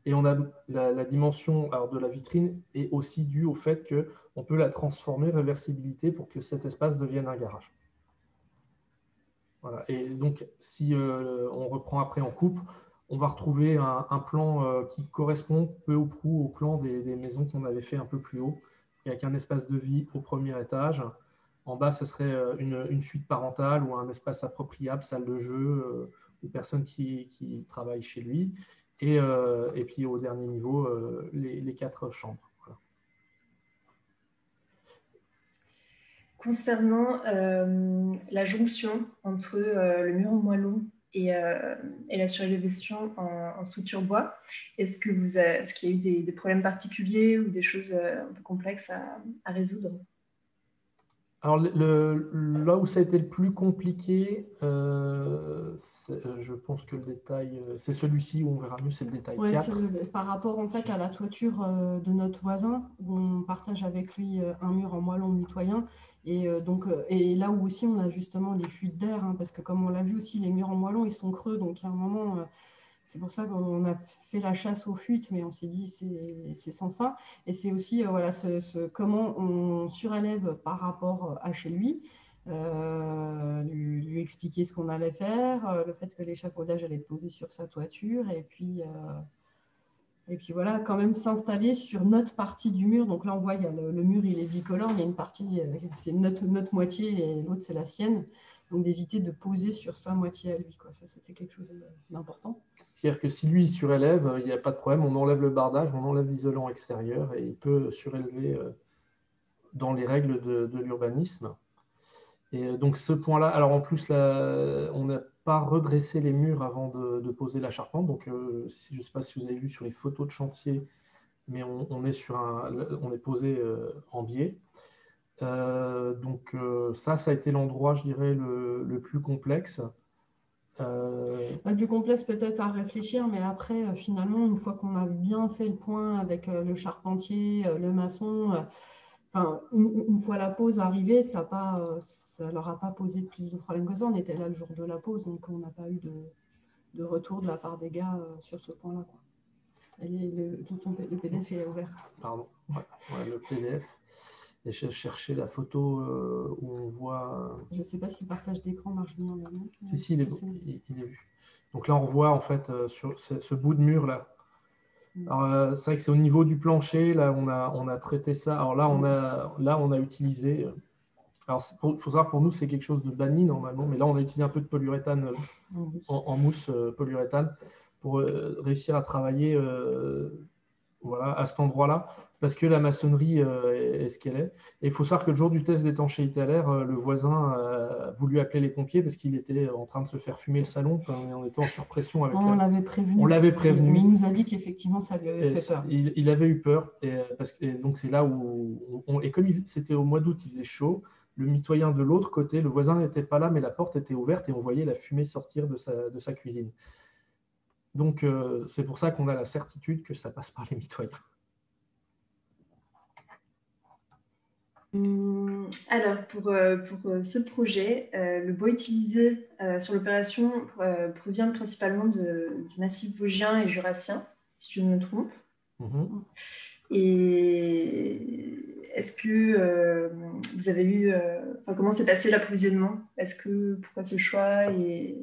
Et on a la dimension de la vitrine est aussi due au fait qu'on peut la transformer, réversibilité, pour que cet espace devienne un garage. Voilà. Et donc, si on reprend après en coupe, on va retrouver un plan qui correspond peu ou prou au plan des maisons qu'on avait fait un peu plus haut, avec un espace de vie au premier étage. En bas, ce serait une suite parentale ou un espace appropriable, salle de jeu, ou personne qui travaille chez lui. Et puis au dernier niveau, les 4 chambres. Voilà. Concernant la jonction entre le mur en moellon et la surélévation en structure bois, est-ce qu'il y a eu des problèmes particuliers ou des choses un peu complexes à résoudre? Alors, là où ça a été le plus compliqué, je pense que le détail, c'est celui-ci où on verra mieux, c'est le détail 4. Par rapport en fait à la toiture de notre voisin, où on partage avec lui un mur en moellon mitoyen. Et là où aussi on a justement les fuites d'air, parce que comme on l'a vu aussi, les murs en moellon, ils sont creux. Donc, il y a un moment, c'est pour ça qu'on a fait la chasse aux fuites, mais on s'est dit c'est sans fin. Et c'est aussi comment on surélève par rapport à chez lui, lui expliquer ce qu'on allait faire, le fait que l'échafaudage allait être posé sur sa toiture, et puis voilà, quand même s'installer sur notre partie du mur. Donc là, on voit, le mur, il est bicolore, il y a une partie, c'est notre moitié et l'autre, c'est la sienne. Donc d'éviter de poser sur sa moitié à lui, quoi. Ça, c'était quelque chose d'important. C'est-à-dire que si lui, il surélève, il n'y a pas de problème, on enlève le bardage, on enlève l'isolant extérieur et il peut surélever dans les règles de l'urbanisme. Et donc ce point-là, alors en plus, on n'a pas redressé les murs avant de poser la charpente. Donc je ne sais pas si vous avez vu sur les photos de chantier, mais on est posé en biais. Donc ça a été l'endroit, je dirais, le plus complexe. Le plus complexe peut-être à réfléchir, mais après, finalement, une fois qu'on a bien fait le point avec le charpentier, le maçon, enfin, une fois la pause arrivée, ça leur a pas posé plus de problèmes que ça. On était là le jour de la pause, donc on n'a pas eu de retour de la part des gars sur ce point-là, quoi. Le PDF est ouvert. Pardon, ouais, le PDF. Et je cherchais la photo où on voit. Je ne sais pas si le partage d'écran marche bien là. Si, il est vu. Donc là, on revoit en fait sur ce bout de mur là. Alors, c'est vrai que c'est au niveau du plancher. Là, on a traité ça. Alors là, on a utilisé. Alors, faut savoir, pour nous, c'est quelque chose de banni normalement, mais là, on a utilisé un peu de polyuréthane en mousse polyuréthane pour réussir à travailler voilà, à cet endroit-là, parce que la maçonnerie est ce qu'elle est. Et il faut savoir que le jour du test d'étanchéité à l'air, le voisin a voulu appeler les pompiers parce qu'il était en train de se faire fumer le salon, on était en surpression avec on l'avait prévenu. On l'avait prévenu. Mais il nous a dit qu'effectivement, ça lui avait fait peur. Il avait eu peur, et donc c'est là où... et comme c'était au mois d'août, il faisait chaud, le mitoyen de l'autre côté, le voisin n'était pas là, mais la porte était ouverte et on voyait la fumée sortir de sa cuisine. Donc, c'est pour ça qu'on a la certitude que ça passe par les mitoyens. Alors, pour ce projet, le bois utilisé sur l'opération provient principalement du massif vosgien et jurassien, si je ne me trompe. Et est-ce que vous avez eu... comment s'est passé l'approvisionnement? Pourquoi ce choix et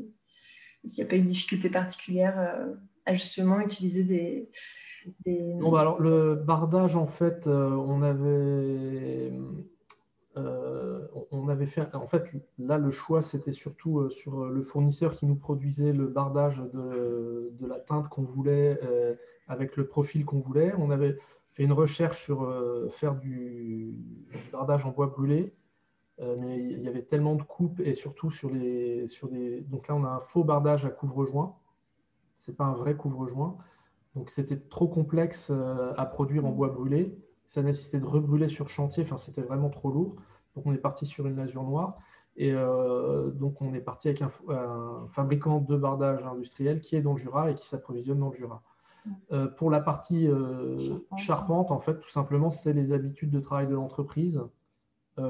s'il n'y a pas eu de difficulté particulière à justement utiliser des... Non, bah alors, le bardage, en fait, on avait fait... En fait, là, le choix, c'était surtout sur le fournisseur qui nous produisait le bardage de la teinte qu'on voulait, avec le profil qu'on voulait. On avait fait une recherche sur faire du bardage en bois brûlé. Mais il y avait tellement de coupes et surtout sur des... Donc là, on a un faux bardage à couvre-joint. Ce n'est pas un vrai couvre-joint. Donc c'était trop complexe à produire en bois brûlé. Ça nécessitait de rebrûler sur chantier. Enfin, c'était vraiment trop lourd. Donc on est parti sur une lasure noire. Et donc on est parti avec un fabricant de bardage industriel qui est dans le Jura et qui s'approvisionne dans le Jura. Pour la partie charpente, en fait, tout simplement, c'est les habitudes de travail de l'entreprise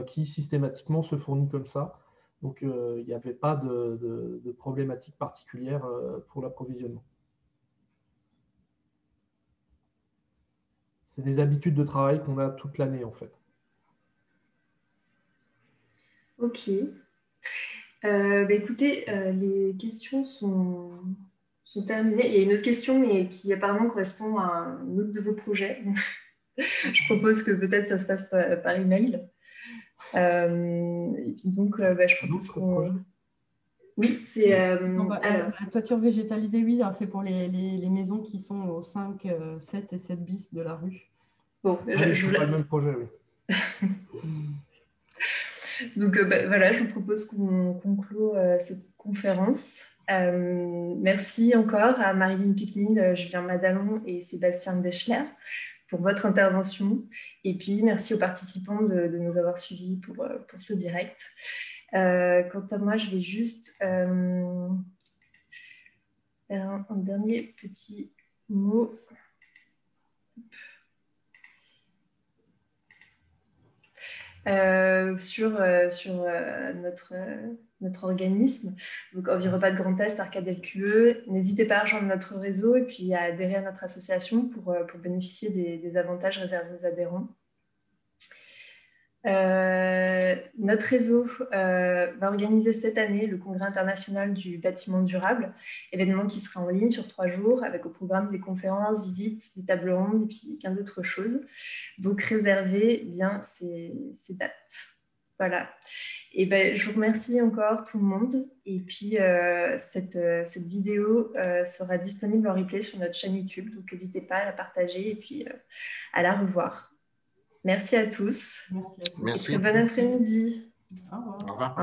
qui systématiquement se fournit comme ça. Donc, il n'y avait pas de problématique particulière pour l'approvisionnement. C'est des habitudes de travail qu'on a toute l'année, en fait. Ok. Écoutez, les questions sont terminées. Il y a une autre question, mais qui apparemment correspond à un autre de vos projets. Je propose que peut-être ça se passe par email. Et puis donc, je propose qu'on... Oui, c'est... la toiture végétalisée, oui, c'est pour les maisons qui sont au 5, 7 et 7 bis de la rue. Bon, je pas le même projet, oui. Donc, voilà, je vous propose qu'on clôt cette conférence. Merci encore à Marilyn Pickmin, Julien Madalon et Sébastien Deschler pour votre intervention. Et puis, merci aux participants de nous avoir suivis pour ce direct. Quant à moi, je vais juste faire un dernier petit mot. Sur notre organisme, donc Envirobat de Grand Est, Arcade LQE. N'hésitez pas à rejoindre notre réseau et puis à adhérer à notre association pour bénéficier des avantages réservés aux adhérents. Notre réseau va organiser cette année le Congrès international du bâtiment durable, événement qui sera en ligne sur 3 jours avec au programme des conférences, visites, des tables rondes et puis plein d'autres choses. Donc réservez bien ces dates. Voilà. Et je vous remercie encore tout le monde. Et puis cette vidéo sera disponible en replay sur notre chaîne YouTube. Donc n'hésitez pas à la partager et puis à la revoir. Merci à tous. Merci à tous. Merci. Très bon après-midi. Au revoir. Au revoir.